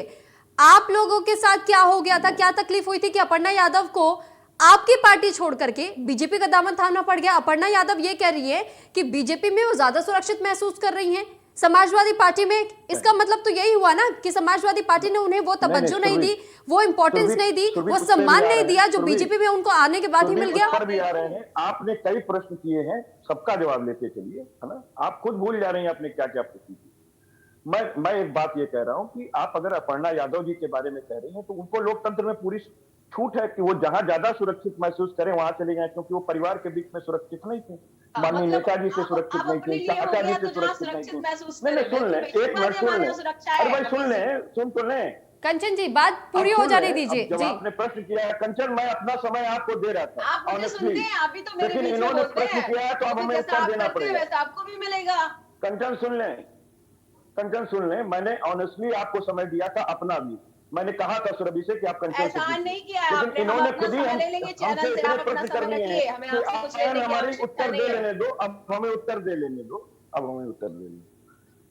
आप लोगों के साथ क्या हो गया था, क्या तकलीफ हुई थी कि अपर्णा यादव को आपकी पार्टी छोड़ करके बीजेपी का दामन थामना पड़ गया? अपर्णा यादव ये कह रही है कि बीजेपी में वो ज्यादा सुरक्षित महसूस कर रही हैं समाजवादी पार्टी में। इसका मतलब तो यही हुआ ना कि समाजवादी पार्टी ने उन्हें वो तवज्जो नहीं दी, वो इंपॉर्टेंस नहीं दी, वो सम्मान नहीं दिया जो बीजेपी में उनको आने के बाद ही मिल गया। भी आ रहे हैं, आपने कई प्रश्न किए हैं, सबका जवाब लेते चलिए, है ना। आप खुद भूल जा रहे हैं आपने क्या क्या प्रश्न किए। मैं एक बात ये कह रहा हूं कि आप अगर अपर्णा यादव जी के बारे में कह रही हैं तो उनको लोकतंत्र में पूरी छूट है कि वो जहां ज्यादा सुरक्षित महसूस करें वहां चले जाएं, क्योंकि वो परिवार के बीच में सुरक्षित नहीं थे, माननीय नेताजी से सुरक्षित नहीं थे, चाचा जी से सुरक्षित नहीं थे। नहीं सुन लें, एक मिनट सुन लें, अरे भाई सुन तो लें। कंचन जी बात पूरी हो जाने दीजिए। जब आपने प्रश्न किया है कंचन, मैं अपना समय आपको दे रहा था ऑनेस्टली, लेकिन इन्होंने प्रश्न किया है तो अब हमें उत्तर देना पड़ेगा। आपको भी मिलेगा। कंचन सुन लें, मैंने ऑनेस्टली आपको समय दिया था अपना भी। मैंने कहा था सुरभि से कि आप कंचन ऐसा नहीं किया लेकिन आपने, इन्होंने खुद ही हमसे इतने प्रश्न करनी है, हमारी उत्तर दे लेने दो, अब हमें उत्तर दे लेने दो,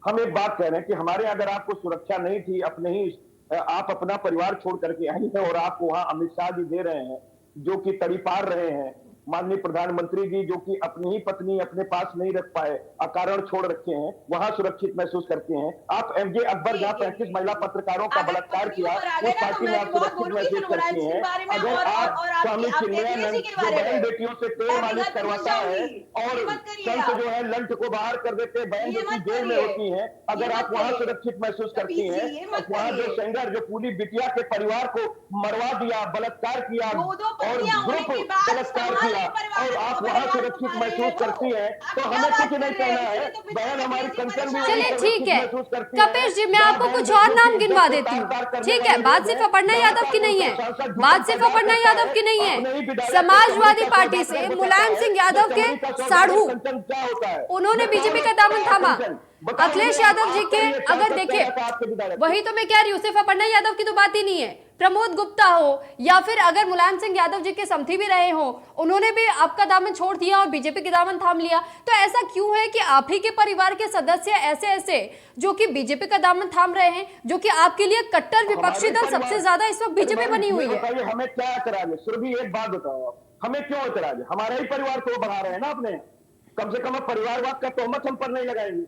हम एक बात कह रहे हैं कि हमारे अगर आपको सुरक्षा नहीं थी, अपने ही आप अपना परिवार छोड़ करके आई है और आपको वहां अमित शाह जी दे रहे हैं जो कि तड़ीपार रहे हैं, माननीय प्रधानमंत्री जी जो कि अपनी ही पत्नी अपने पास नहीं रख पाए, अकारण छोड़ रखे हैं, वहां सुरक्षित महसूस करते हैं। आप एमजे अकबर जहां 35 महिला पत्रकारों का बलात्कार किया, उस पार्टी में आप सुरक्षित महसूस करती हैं। अगर आप स्वामी चिन्मयानंद जो बहन बेटियों से तेल मालिश करवाता है और संत जो है लंठ को बाहर कर देते, बहन जो जेल में होती है, अगर आप वहां सुरक्षित महसूस करती हैं, वहां जो सेंगर जो पूरी बिटिया के परिवार को मरवा दिया, बलात्कार किया और ग्रुप बलात्कार किया और आप वहां सुरक्षित महसूस करती है, तो हमें कुछ नहीं कहना है। बहन हमारी कंचन भी चलिए ठीक है कपिश जी, मैं आपको कुछ और नाम गिनवा देती हूँ। ठीक है, बात सिर्फ अपर्णा यादव की नहीं है, बात सिर्फ अपर्णा यादव की नहीं है। समाजवादी पार्टी से मुलायम सिंह यादव के साढ़ू, उन्होंने बीजेपी का दामन थामा। अखिलेश यादव जी के अगर देखिए, वही तो मैं कह रही हूँ, सिर्फ अपर्णा यादव की तो बात ही नहीं है। प्रमोद गुप्ता हो या फिर अगर मुलायम सिंह यादव जी के समर्थी भी रहे हो, उन्होंने भी आपका दामन छोड़ दिया और बीजेपी के दामन थाम लिया। तो ऐसा क्यों है कि आप ही के परिवार के सदस्य ऐसे जो कि बीजेपी का दामन थाम रहे हैं, जो कि आपके लिए कट्टर विपक्षी दल सबसे ज्यादा इस वक्त बीजेपी बनी हुई है? हमें क्या एतराज है सुरभि, एक बात बताओ, हमें क्यों एतराज है? हमारे ही परिवार को बढ़ा रहे हैं ना अपने, कम से कम परिवारवाद का तोहमत हम पर नहीं लगाएंगे,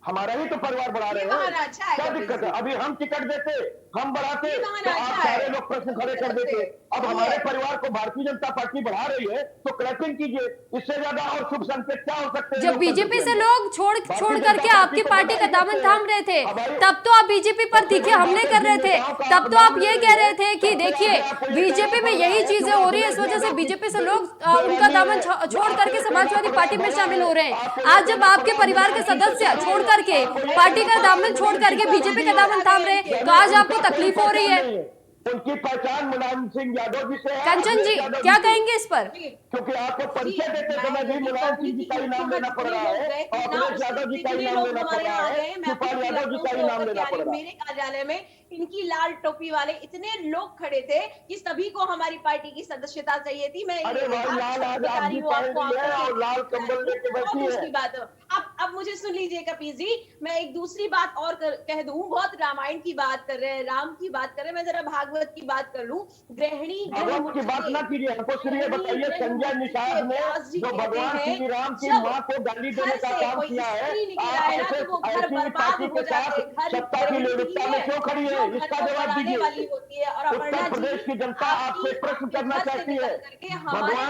हमारा ही तो परिवार बढ़ा रहे हैं। क्या दिक्कत है? अभी हम टिकट देते, हम बढ़ाते तो आप सारे लोग प्रश्न खड़े कर देते। अब हमारे परिवार को भारतीय जनता पार्टी बढ़ा रही है तो क्लैपिंग कीजिए, इससे ज्यादा और शुभ संकेत क्या हो सकते हैं? जब बीजेपी से लोग छोड़ करके आपकी पार्टी का दामन थाम रहे थे, तब तो आप बीजेपी पर तीखे हमले कर रहे थे, तब तो आप ये कह रहे थे कि देखिए बीजेपी में यही चीजें हो रही है, इस वजह से बीजेपी से लोग उनका दामन छोड़ करके समाजवादी पार्टी में शामिल हो रहे हैं। आज जब आपके परिवार के सदस्य छोड़ करके पार्टी का दामन छोड़ करके बीजेपी का दामन थाम रहे, तो आज आपको तकलीफ हो रही है। उनकी पहचान मुलायम सिंह यादव जी से है। कंचन जी क्या कहेंगे इस पर? क्योंकि आपको परिचय देते समय भी मुलायम सिंह जी का ही नाम लेना पड़ रहा है, अखिलेश यादव जी का ही नाम लेना पड़ रहा है, शिवपाल यादव जी का ही नाम लेना पड़ रहा है। मेरे कार्यालय में इनकी लाल टोपी वाले इतने लोग खड़े थे कि सभी को हमारी पार्टी की सदस्यता चाहिए थी। मैं अरे भाई लाल आज आप भी पहन ली है और लाल कंबल लेके बैठी है। बात अब मुझे सुन लीजिए कपिल जी, मैं एक दूसरी बात और कह दूं। बहुत रामायण की बात कर रहे हैं, राम की बात कर रहे हैं, मैं जरा भागवत की बात कर लूं। गृहिणी भागवत की बात ना कीजिए, हमको सिर्फ ये बताइए संजय निषाद ने जो भगवान श्री राम की मां को गाली देने का काम किया है, आप ऐसी पार्टी के साथ सत्ता की लोलुपता में क्यों खड़ी है? इसका जवाब दीजिए। उत्तर प्रदेश की जनता आपसे प्रश्न करना चाहती है। भगवान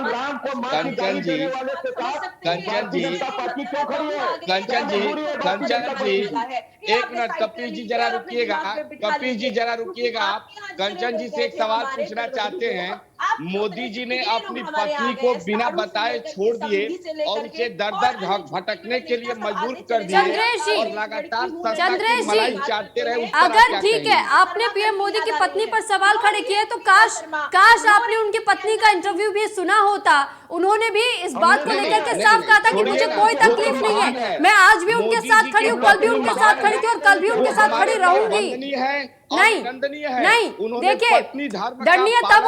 राम को मां की गाली देने वाले के साथ भारतीय जनता पार्टी क्यों खड़ी है? कंचन जी, एक मिनट कपिल जी जरा रुकिएगा, कपिल जी जरा रुकिएगा। आप कंचन जी से एक सवाल पूछना चाहते हैं। मोदी जी ने अपनी पत्नी को बिना बताए छोड़ दिए और उसे दर दर भटकने के लिए मजबूर कर दिए और लगातार मलाई चाटते रहे। अगर ठीक है आपने पीएम मोदी की पत्नी पर सवाल खड़े किए तो काश आपने उनकी पत्नी का इंटरव्यू भी सुना होता। उन्होंने भी इस बात को लेकर के साफ कहा था कि मुझे कोई तकलीफ नहीं है, मैं आज भी उनके साथ खड़ी हूँ, कल भी उनके साथ खड़ी थी और कल भी उनके साथ खड़ी रहूंगी। नहीं, देखिए दंडनीय तब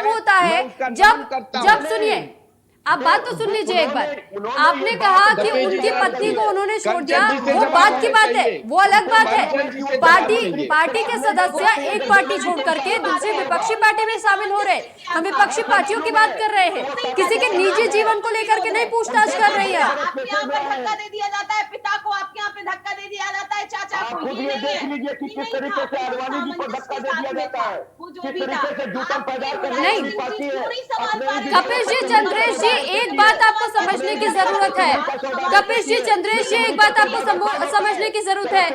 होता है जब सुनिए, आप बात तो सुन लीजिए एक बार। आपने कहा कि उनकी पत्नी को उन्होंने छोड़ दिया, वो बात की बात है, वो अलग बात है। पार्टी के सदस्य एक पार्टी छोड़ करके दूसरी विपक्षी पार्टी में शामिल हो रहे। हम विपक्षी पार्टियों की बात कर रहे हैं, किसी के निजी जीवन को लेकर के नहीं पूछताछ कर रही है। आपके यहाँ पे धक्का दे दिया जाता है, पिता को आपके यहाँ पे धक्का दे दिया जाता है, चाचा को। खुद ये देख लीजिए कि किस तरीके से आडवाणी जी को धक्का दे दिया जाता है, किस तरीके से जूता पैदा करने की पार्टी है। कपिल जी, चंद्रेश जी, एक बात आपको समझने की जरूरत है। कपिल जी, चंद्रेश जी, एक बात आपको समझने की जरूरत है।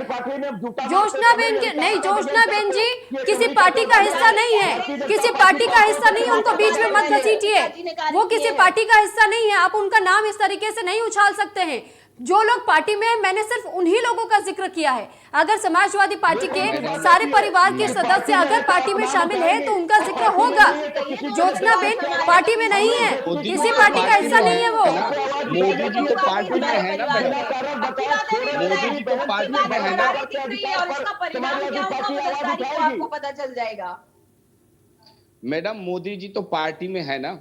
जोशना बेन जी किसी पार्टी का हिस्सा नहीं है, किसी पार्टी का हिस्सा नहीं है, उनको बीच में मत घसीटिए। वो किसी पार्टी का हिस्सा नहीं है, आप उनका नाम इस तरीके से नहीं उछाल सकते हैं। जो लोग पार्टी में हैं, मैंने सिर्फ उन्हीं लोगों का जिक्र किया है। अगर समाजवादी पार्टी के सारे परिवार के सदस्य अगर पार्टी में शामिल है तो उनका जिक्र होगा। ज्योत्सना बेन पार्टी में नहीं है, किसी पार्टी का हिस्सा नहीं है वो। मोदी जी तो पार्टी में है ना, मोदी जी तो पार्टी में है ना, और इसका परिणाम क्या होगा 10 तारीख को आपको पता चल जाएगा। मैडम मोदी जी तो पार्टी में है ना,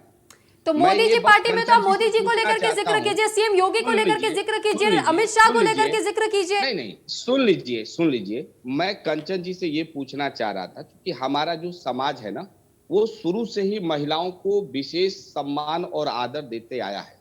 तो मोदी जी पार्टी में तो आप मोदी जी को लेकर के जिक्र कीजिए, सीएम योगी को लेकर के जिक्र कीजिए, अमित शाह को लेकर के जिक्र कीजिए। नहीं, सुन लीजिए। मैं कंचन जी से ये पूछना चाह रहा था कि हमारा जो समाज है ना, वो शुरू से ही महिलाओं को विशेष सम्मान और आदर देते आया है।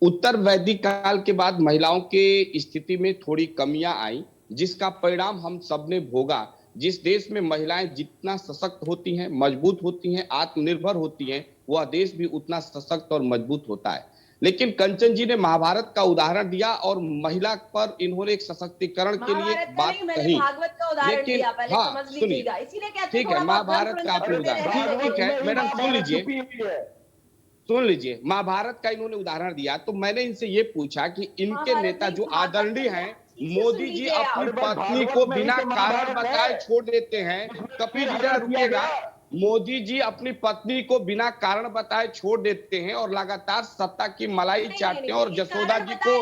उत्तर वैदिक काल के बाद महिलाओं के स्थिति में थोड़ी कमियां आई, जिसका परिणाम हम सबने भोगा। जिस देश में महिलाएं जितना सशक्त होती हैं, मजबूत होती हैं, आत्मनिर्भर होती हैं, वह देश भी उतना सशक्त और मजबूत होता है। लेकिन कंचन जी ने महाभारत का उदाहरण दिया और महिला पर इन्होंने एक सशक्तिकरण के लिए बात कही। लेकिन हाँ सुनिए, ठीक है, महाभारत का आपने उदाहरण, ठीक है मैडम सुन लीजिए, महाभारत का इन्होंने उदाहरण दिया। तो मैंने इनसे ये पूछा कि इनके नेता जो आदरणीय हैं, मोदी जी अपनी पत्नी को बिना कारण बताए छोड़ देते हैं। कपिल जी जरा रुकिएगा। मोदी जी अपनी पत्नी को बिना कारण बताए छोड़ देते हैं और लगातार सत्ता की मलाई चाटते हैं और जसोदा जी को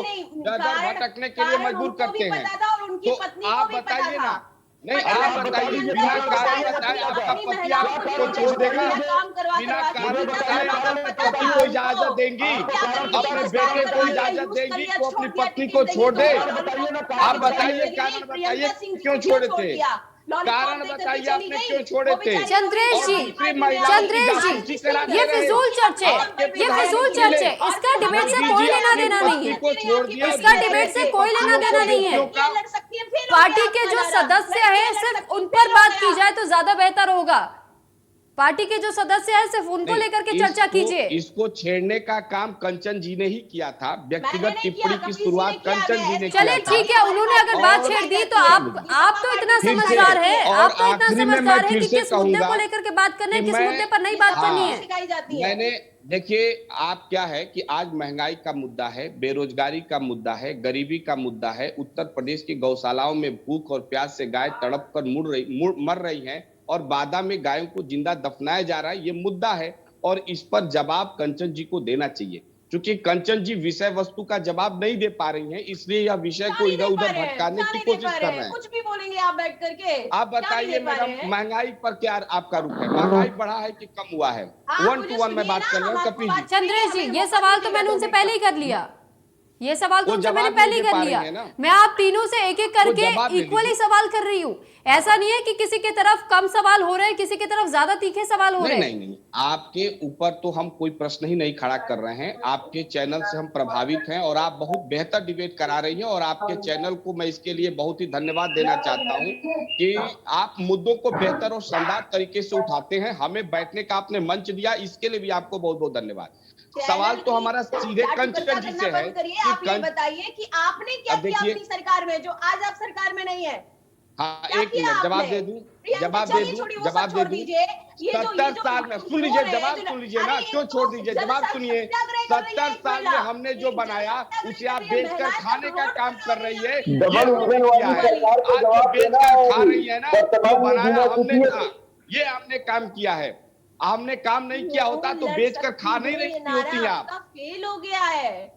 दर भटकने के लिए मजबूर करते हैं। तो आप बताइए ना, नहीं आप बताइए, बिना कारण बताए आपका पति आपको छोड़ देगा? बिना कारण बताए अपने पति को इजाजत देंगी, अपने बेटे को इजाजत देंगी वो अपनी पत्नी को छोड़ दे? आप बताइए, कारण बताइए क्यों छोड़े थे, कारण बताइए आपने क्यों छोड़े थे? चंद्रेश जी, ये फिजूल चर्चे, इसका डिबेट से कोई लेना देना नहीं है, इसका डिबेट से कोई लेना देना नहीं है। पार्टी के जो सदस्य हैं सिर्फ उन पर बात की जाए तो ज्यादा बेहतर होगा। पार्टी के जो सदस्य हैं सिर्फ उनको लेकर के चर्चा कीजिए। इसको छेड़ने का काम कंचन जी ने ही किया था, व्यक्तिगत टिप्पणी की शुरुआत कंचन जी ने। चले ठीक है, उन्होंने अगर बात छेड़ दी तो आप तो इतना समझदार है, कि किस मुद्दे को लेकर के बात करना है, किस मुद्दे पर नहीं बात करनी है। मैंने देखिए, आप क्या है कि आज महंगाई का मुद्दा है, बेरोजगारी का मुद्दा है, गरीबी का मुद्दा है। उत्तर प्रदेश की गौशालाओं में भूख और प्यास से गाय तड़प कर मर रही हैं और बादा में गायों को जिंदा दफनाया जा रहा है। ये मुद्दा है और इस पर जवाब कंचन जी को देना चाहिए। क्योंकि कंचन जी विषय वस्तु का जवाब नहीं दे पा रही हैं, इसलिए यह विषय को इधर उधर भटकाने की कोशिश कर रहे हैं। कुछ भी बोलेंगे आप बैठ करके। आप बताइए मैडम, महंगाई पर क्या आपका रुख है? महंगाई बढ़ा है कि कम हुआ है? 1 to 1 में बात कर रहे हैं कपिल जी। चंद्रेश जी, ये सवाल तो मैंने उनसे पहले ही कर लिया। ये सवाल तो वो उनसे मैंने जवाब पहले नहीं ही दे कर पा लिया। रही है ना। मैं आप तीनों से एक एक करके जवाब दे इक्वली दीजिए। सवाल कर रही हूँ। ऐसा नहीं है कि किसी की तरफ कम सवाल हो रहे हैं, किसी की तरफ ज्यादा तीखे सवाल हो रहे नहीं हैं। नहीं नहीं, आपके ऊपर तो हम कोई प्रश्न ही नहीं खड़ा कर रहे हैं। आपके चैनल से हम प्रभावित हैं और आप बहुत बेहतर डिबेट करा रही हैं, और आपके चैनल को मैं इसके लिए बहुत ही धन्यवाद देना चाहता हूं कि आप मुद्दों को बेहतर और शानदार तरीके से उठाते हैं। हमें बैठने का आपने मंच दिया, इसके लिए भी आपको बहुत बहुत धन्यवाद। सवाल तो हमारा सीधे कंचन जी से है करिए, कि आप ये बताइए कि आपने क्या किया देखिए, अपनी सरकार में जो आज आप सरकार में नहीं है। हाँ क्या एक किया मिनट जवाब आपने? दे दूं, प्रियंका, जवाब दे चलिए दूं, छोड़िए, वो सब जवाब दे छोड़ दूं। दीजिए। ये जो 70 साल में सुन लीजिए, जवाब सुन लीजिए ना, क्यों छोड़ दीजिए, जवाब सुनिए। 70 साल में हमने जो बनाया उसे आप बेचकर खाने का काम कर रही है, ये डबल हमने इंजन किया वाली है। सरकार को आज जो जवाब देना बेचकर है खा कि रही है ना, जो वर्तमान में बनाया बिना हमने किसी था, ये हमने काम किया है। हमने काम नहीं किया होता तो बेचकर खा नहीं रही होती आप। फेल हो गया है,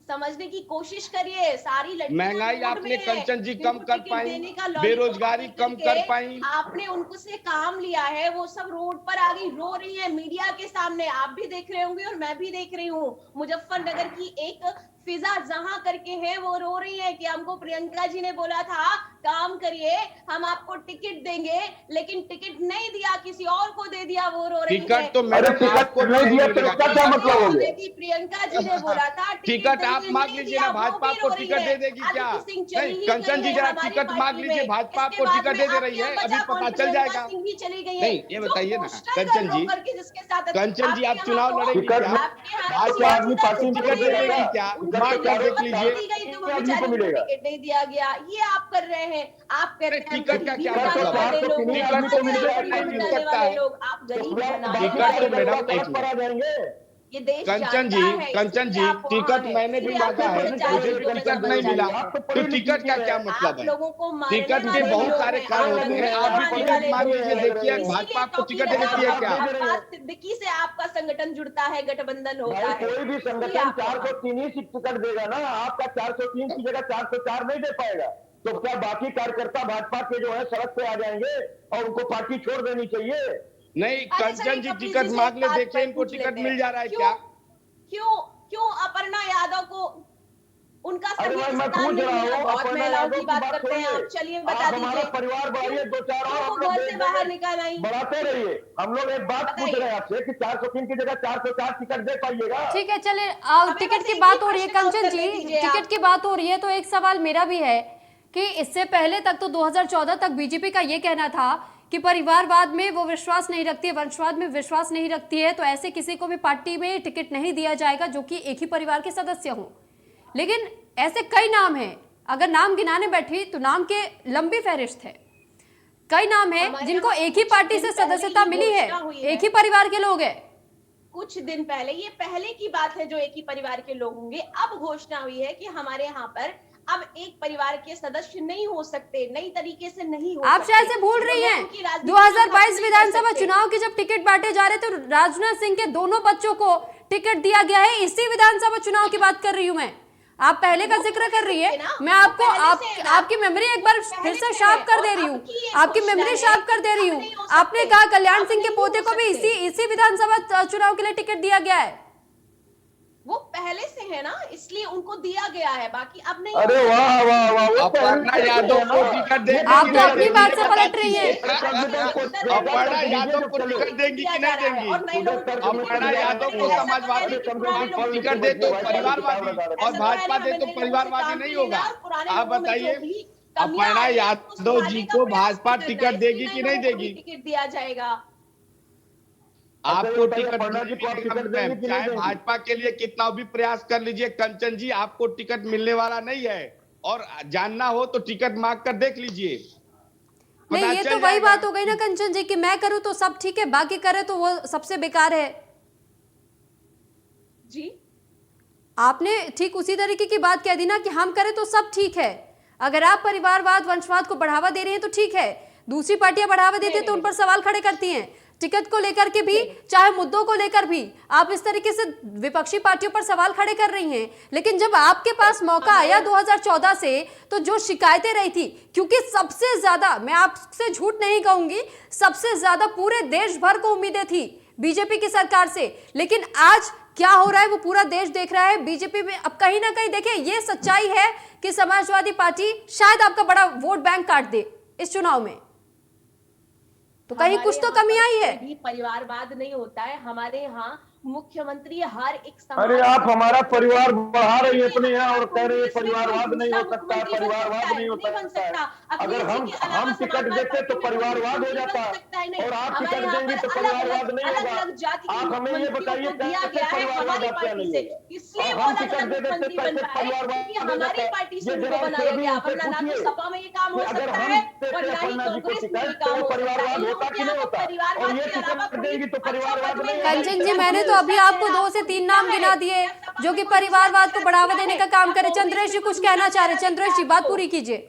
समझने की कोशिश करिए। सारी लड़कियां महंगाई रोड आपने में हैं, कंचन जी जिनको कम कर टिकट पाई, देने का लॉलीपॉप बेरोजगारी दे कम करके कर पाई। आपने उनको से काम लिया है, वो सब रोड पर आ गई, रो रही है मीडिया के सामने। आप भी देख रहे होंगे और मैं भी देख रही हूँ। मुजफ्फरनगर की एक फिजा जहां करके है, वो रो रही है कि हमको प्रियंका जी ने बोला था काम करिए, हम आपको टिकट देंगे, लेकिन टिकट नहीं दिया, किसी और को दे दिया, वो रो रही है। टिकट तो अरे मैडम टिकट आपको नहीं दिया तो मिलेगा। इसका क्या मतलब हो गया? कि प्रियंका जी ने बोला था टिकट आप देंगे, मांग नहीं लीजिए दिया, ना, वो भाजपा भी आपको रो रही टिकट है। दे देगी क्या? आदित्य सिंह चली नहीं ही कंचन गई जी है जरा हमारी टिकट मांग पार्टी लीजिए, में। भाजपा इसके आपको बाद टिकट में दे दे आपके रही है, यहाँ अभी बचा पता कौन? चल प्रियंका जाएगा। सिंह भी चली गई है। नहीं ये जो बताइए ना पोस्टर कंचन गर्ल जी, होकर के जिसके साथ कंचन जी आप आपके चुनाव यहाँ लड़ेंगी टिकट क्या? आपके यहाँ चार तो सौ आदमी सीधा पार्टी में टिकट टिकट टिकट दे दे रहे देगी हैं। क्या? टिकट मांग तो कर चारों देख लीजिए। दी गई तो वो आदमी बेचारी को को मिलेगा। टिकट नहीं दिया गया। ये आप कर रहे हैं। आप कहते हैं हम टिकट का गरीबी क्या हटाने मतलब वाले है? लोग हैं, टिकट तो मिल गरीबी नहीं मिल हटाने सकता वाले है। लोग। आप गरीब बनाने टिकट वाले तो लोग मैडम हैं। एक पर आ जाएंगे। ये देश कंचन जानता जी, है, कंचन इसलिए जी, आप वहाँ टिकट हैं, मैंने भी इसलिए आप मांगा है, अपने चार मुझे भी सीटों में टिकट दखल नहीं मिला, चाहते हैं। आप तो तो पढ़ी लिखी टिकट का है। क्या मतलब आप है? लोगों को मारने टिकट के वाले बहुत लोग सारे हैं, कारण होते आतंक हैं, आप भी फैलाने टिकट वाले मांग लोग लीजिए, हैं। देखिए इसीलिए भाजपा आपको क्योंकि टिकट दे देती है क्या? अब्बास सिद्दीकी से आपका संगठन जुड़ता है, गठबंधन होता भाई है। कोई भी इसलिए संगठन आप 403 ही टिकट देगा ना, आपका 403 की जगह 404 नहीं दे पाएगा। तो क्या बाकी कार्यकर्ता भाजपा के जो है सड़क पे आ जाएंगे और उनको पार्टी छोड़ देनी चाहिए? नहीं अच्छा, कंचन चलिए जी कपिल टिकट जी से मांग एक ले, बात देखिए पर इनको पूछ टिकट लेते मिल हैं। जा रहा है क्यों क्या? क्यों क्यों अपर्णा यादव को उनका अरे सही भाई मैं स्थान पूछ नहीं रहा मिला? हूँ, बहुत अपर्णा महिलाओं यादव की बात करते हैं छोड़िए। आप, चलिए बता आप हमारा दीजिए परिवार बढ़ाइए, दो चार और क्यों वो हम लोग घर से बाहर निकल आई? बढ़ाते रहिए। हम लोग एक बात पूछ बताइए। रहे हैं आपसे कि 403 की जगह 404 टिकट दे पाइएगा? ठीक है, चले हमें टिकट बस की एक बात ही हो रही है प्रश्न का कंचन उत्तर दे जी, दीजिए टिकट आप। की बात हो रही है तो एक सवाल मेरा भी है कि इससे पहले तक तो 2014 तक बीजेपी का ये कहना था कि परिवारवाद में वो विश्वास नहीं रखती है, वंशवाद में विश्वास नहीं रखती है, तो ऐसे किसी को भी पार्टी में टिकट नहीं दिया जाएगा जो कि एक ही परिवार के सदस्य हों। लेकिन ऐसे कई नाम हैं, अगर नाम गिनाने बैठी तो नाम के लंबी फहरिस्त है। कई नाम है हमारे जिनको यहाँ एक ही कुछ पार्टी दिन से पहले सदस्यता ही मिली है, घोषणा हुई एक ही परिवार के लोग हैं। कुछ दिन पहले, ये पहले की बात है जो एक ही परिवार के लोग होंगे। अब घोषणा हुई है कि हमारे यहाँ पर अब एक परिवार के सदस्य नहीं हो सकते, नई तरीके से नहीं हो आप सकते। शायद से भूल रही हैं, 2022 विधानसभा चुनाव के जब टिकट बांटे जा रहे थे तो राजनाथ सिंह के दोनों बच्चों को टिकट दिया गया है। इसी विधानसभा चुनाव की बात कर रही हूं मैं, आप पहले का जिक्र कर रही है। मैं आपको आपकी मेमोरी एक बार फिर से शार्प कर दे रही हूँ, आपकी मेमोरी शार्प कर दे रही हूँ। आपने कहा कल्याण सिंह के पोते को भी इसी विधानसभा चुनाव के लिए टिकट दिया गया है। वो पहले से है ना, इसलिए उनको दिया गया है, बाकी अब नहीं। अरे वाह वाह वाह, वो अपर्णा यादव को टिकट देंगी आप कि तो नहीं अपनी देंगी, बात ये से बता पलट रही हैं। दीजिए। अपर्णा यादव को टिकट देंगी कि नहीं देंगी? अपर्णा यादव को समाजवादी को टिकट दे तो परिवारवादी और भाजपा दे तो परिवारवादी नहीं होगा। आप बताइए अपर्णा यादव जी को भाजपा टिकट देगी कि नहीं देगी? टिकट दिया जाएगा। आपको टिकट अपर्णा जी को आप टिकट देंगे कि नहीं चाहे देंगी? भाजपा के लिए कितना भी प्रयास कर लीजिए कंचन जी, आपको टिकट मिलने वाला नहीं है। और जानना हो तो टिकट मांग कर देख लीजिए, नहीं, ये तो वही बात हो गई ना कंचन जी कि मैं करूं तो सब ठीक है, बाकी करे तो वो सबसे बेकार है। जी आपने ठीक उसी तरीके की बात कह दी ना कि हम करें तो सब ठीक है। अगर आप परिवारवाद वंशवाद को बढ़ावा दे रहे हैं तो ठीक है, दूसरी पार्टियां बढ़ावा देती हैं तो उन पर सवाल खड़े करती हैं। टिकट को लेकर के भी, चाहे मुद्दों को लेकर भी आप इस तरीके से विपक्षी पार्टियों पर सवाल खड़े कर रही हैं। लेकिन जब आपके पास मौका आया 2014 से, तो जो शिकायतें रही थी, क्योंकि सबसे ज्यादा, मैं आपसे झूठ नहीं कहूंगी, सबसे ज्यादा पूरे देश भर को उम्मीदें थी बीजेपी की सरकार से। लेकिन आज क्या हो रहा है वो पूरा देश देख रहा है। बीजेपी में अब कहीं ना कहीं देखिए ये सच्चाई है कि समाजवादी पार्टी शायद आपका बड़ा वोट बैंक काट दे इस चुनाव में, तो कहीं कुछ तो कमी आई है। भी परिवारवाद नहीं होता है हमारे यहाँ। मुख्यमंत्री हर एक अरे आप हमारा परिवार बढ़ा रही है अपने यहाँ और कह रहे हैं परिवारवाद नहीं हो सकता, परिवारवाद नहीं हो सकता है। अगर हम टिकट देते तो परिवारवाद हो जाता और आप टिकट देंगे तो परिवारवाद नहीं होगा। आप हमें ये बताइए कैसे परिवारवाद आपका नहीं होगा? इसलिए हम टिकट दे देते कैसे परिवारवाद हमारी पार्टी से उनको बनाया गया, वरना ना तो सपा में ये काम हो सकता है और ना ही कांग्रेस में ये काम हो सकता है। होता कि नहीं होता? और ये टिकट देंगी तो परिवारवाद नहीं। कंचन जी, मैंने तो अभी आपको 2 से 3 नाम गिना दिए जो कि परिवारवाद को बढ़ावा देने का काम करे। चंद्रेश जी कुछ कहना चाह रहे हैं, चंद्रेश जी बात पूरी कीजिए।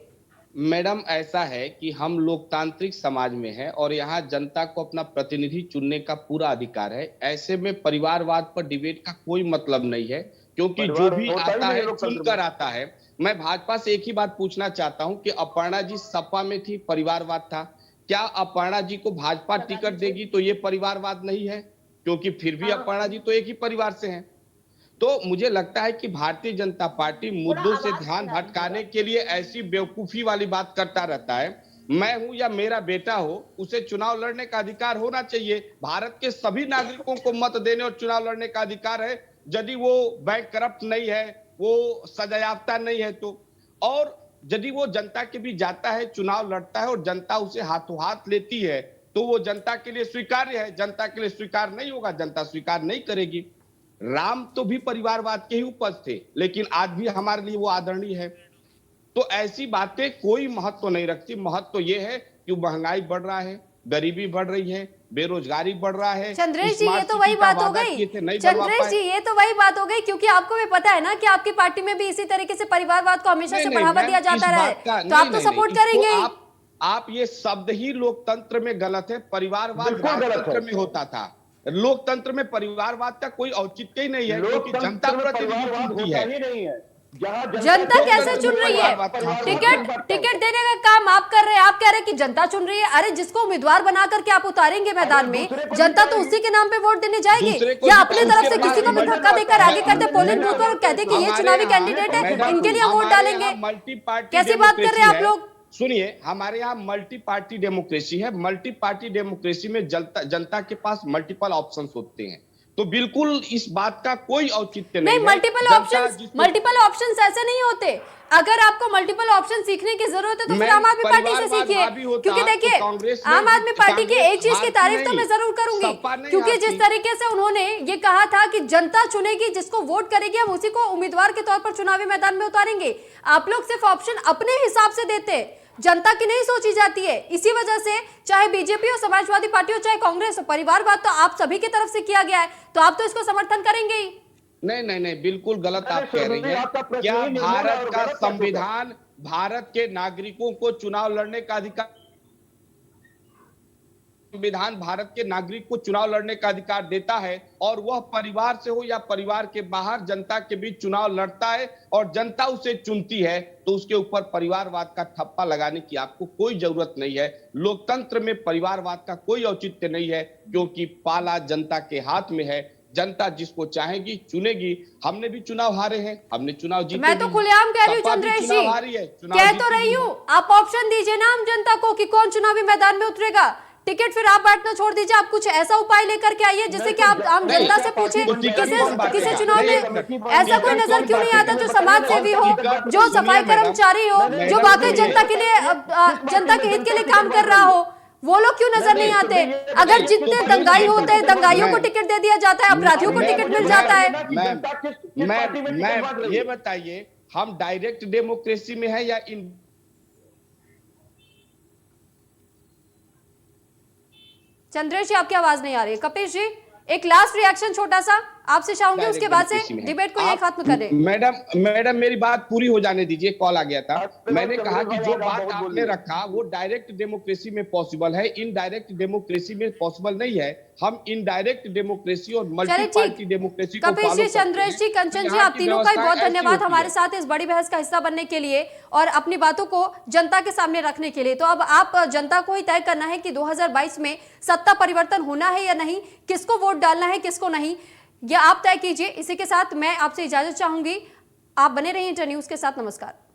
मैडम ऐसा है कि हम लोकतांत्रिक समाज में हैं और यहाँ जनता को अपना प्रतिनिधि चुनने का पूरा अधिकार है। ऐसे में परिवारवाद पर डिबेट का कोई मतलब नहीं है, क्योंकि जो भी आता है चुनकर आता है। मैं भाजपा से एक ही बात पूछना चाहता हूं कि अपर्णा जी सपा में थी, परिवारवाद था। क्या अपर्णा जी को भाजपा टिकट देगी तो ये परिवारवाद नहीं है? क्योंकि फिर भी अपर्णा जी तो एक ही परिवार से हैं। तो मुझे लगता है कि भारतीय जनता पार्टी मुद्दों से ध्यान भटकाने के लिए ऐसी बेवकूफी वाली बात करता रहता है। मैं हूं या मेरा बेटा हो, उसे चुनाव लड़ने का अधिकार होना चाहिए। भारत के सभी नागरिकों को मत देने और चुनाव लड़ने का अधिकार है, यदि वो बैंक करप्ट नहीं है, वो सजायाफ्ता नहीं है तो। और यदि वो जनता के बीच जाता है, चुनाव लड़ता है और जनता उसे हाथों हाथ लेती है, तो वो जनता के लिए स्वीकार्य है। जनता के लिए स्वीकार नहीं होगा, जनता स्वीकार नहीं करेगी। राम तो भी परिवारवाद के ही उपज थे, लेकिन आज भी हमारे लिए वो आदरणीय है। तो ऐसी बातें कोई महत्व नहीं रखती। महत्व ये है कि महंगाई बढ़ रहा है, गरीबी बढ़ रही है, बेरोजगारी बढ़ रहा है। चंद्रेश जी ये तो वही बात हो गई। चंद्रेश जी ये तो वही बात हो गई, क्योंकि आपको भी पता है ना कि आपकी पार्टी में भी इसी तरीके से परिवारवाद को हमेशा से बढ़ावा दिया जाता रहा है, तो आप तो सपोर्ट करेंगे। आप ये शब्द ही लोकतंत्र में गलत है। परिवारवाद राजतंत्र में होता था, लोकतंत्र में परिवारवाद का कोई औचित्य ही नहीं है, क्योंकि जनता प्रतिनिधि चुनती है। जनता कैसे चुन रही है? टिकट देने का काम आप कर रहे हैं, आप कह रहे हैं कि जनता चुन रही है। अरे जिसको उम्मीदवार बना करके आप उतारेंगे मैदान में, जनता तो उसी के नाम पे वोट देने जाएगी, या अपनी तरफ से किसी को भी धक्का देकर आगे करते पोलिंग बूथ पर कहते कि ये चुनावी कैंडिडेट है, इनके लिए वोट डालेंगे। कैसी बात कर रहे हैं आप लोग? सुनिए, हमारे यहाँ मल्टी पार्टी डेमोक्रेसी है। मल्टी पार्टी डेमोक्रेसी में जनता के पास मल्टीपल ऑप्शंस होते हैं, तो बिल्कुल इस बात का कोई औचित्य नहीं है। मल्टीपल ऑप्शंस ऐसे नहीं होते। अगर आपको मल्टीपल ऑप्शन सीखने की जरूरत है तो फिर आम आदमी पार्टी से सीखिए, क्योंकि देखिए आम आदमी पार्टी की एक चीज की तारीफ तो मैं जरूर करूंगी, क्योंकि जिस तरीके से उन्होंने ये कहा था कि जनता चुनेगी, जिसको वोट करेगी हम उसी को उम्मीदवार के तौर पर चुनावी मैदान में उतारेंगे। आप लोग सिर्फ ऑप्शन अपने हिसाब से देते, जनता की नहीं सोची जाती है। इसी वजह से चाहे बीजेपी हो, समाजवादी पार्टी हो, चाहे कांग्रेस हो, परिवारवाद तो आप सभी की तरफ से किया गया है, तो आप तो इसको समर्थन करेंगे ही। नहीं, बिल्कुल गलत आप कह रही हैं। क्या भारत का संविधान भारत के नागरिकों को चुनाव लड़ने का अधिकार, संविधान भारत के नागरिक को चुनाव लड़ने का अधिकार देता है, और वह परिवार से हो या परिवार के बाहर जनता के बीच चुनाव लड़ता है और जनता उसे चुनती है, तो उसके ऊपर परिवारवाद का ठप्पा लगाने की आपको कोई जरूरत नहीं है। लोकतंत्र में परिवारवाद का कोई औचित्य नहीं है, क्योंकि पाला जनता के हाथ में है। जनता जिसको चाहेगी चुनेगी। हमने भी चुनाव हारे हैं, हमने चुनाव जीते। मैं तो खुलेआम कह रही हूँ चंद्रेश जी, कह तो रही हूँ, आप ऑप्शन दीजिए ना हम जनता को कि कौन चुनावी मैदान में उतरेगा। टिकट फिर आप बांटना छोड़ दीजिए, आप कुछ ऐसा उपाय लेकर के आइए जिससे कि आप आम जनता से पूछे किसी चुनाव में ऐसा कोई नजर क्यों नहीं आता जो समाज सेवी हो, जो सफाई कर्मचारी हो, जो वाकई जनता के लिए, जनता के हित के लिए काम कर रहा हो, वो लोग क्यों नजर नहीं आते? अगर जितने दंगाई होते हैं, दंगाइयों को टिकट दे दिया जाता है, अपराधियों को टिकट मिल जाता है। मैं ये बताइए, हम डायरेक्ट डेमोक्रेसी में है या इन? चंद्रेश जी आपकी आवाज नहीं आ रही है। कपिश जी एक लास्ट रिएक्शन छोटा सा आपसे चाहूंगी, उसके बाद से डिबेट को यही खत्म कर दें। मैडम मेरी बात पूरी हो जाने दीजिए, कॉल आ गया था। मैंने कहा कि जो बात आपने रखा वो डायरेक्ट डेमोक्रेसी में पॉसिबल है, इनडायरेक्ट डेमोक्रेसी में पॉसिबल नहीं है। हम इनडायरेक्ट डेमोक्रेसी और मल्टी पार्टी डेमोक्रेसी को कपिश जी, चंद्रेश जी, कंचन जी, आप तीनों का बहुत धन्यवाद हमारे साथ इस बड़ी बहस का हिस्सा बनने के लिए और अपनी बातों को जनता के सामने रखने के लिए। तो अब आप जनता को ही तय करना है कि 2022 में सत्ता परिवर्तन होना है या नहीं, किसको वोट डालना है, किसको नहीं। ये आप तय कीजिए। इसी के साथ मैं आपसे इजाजत चाहूंगी। आप बने रहिए इंटर न्यूज के साथ। नमस्कार।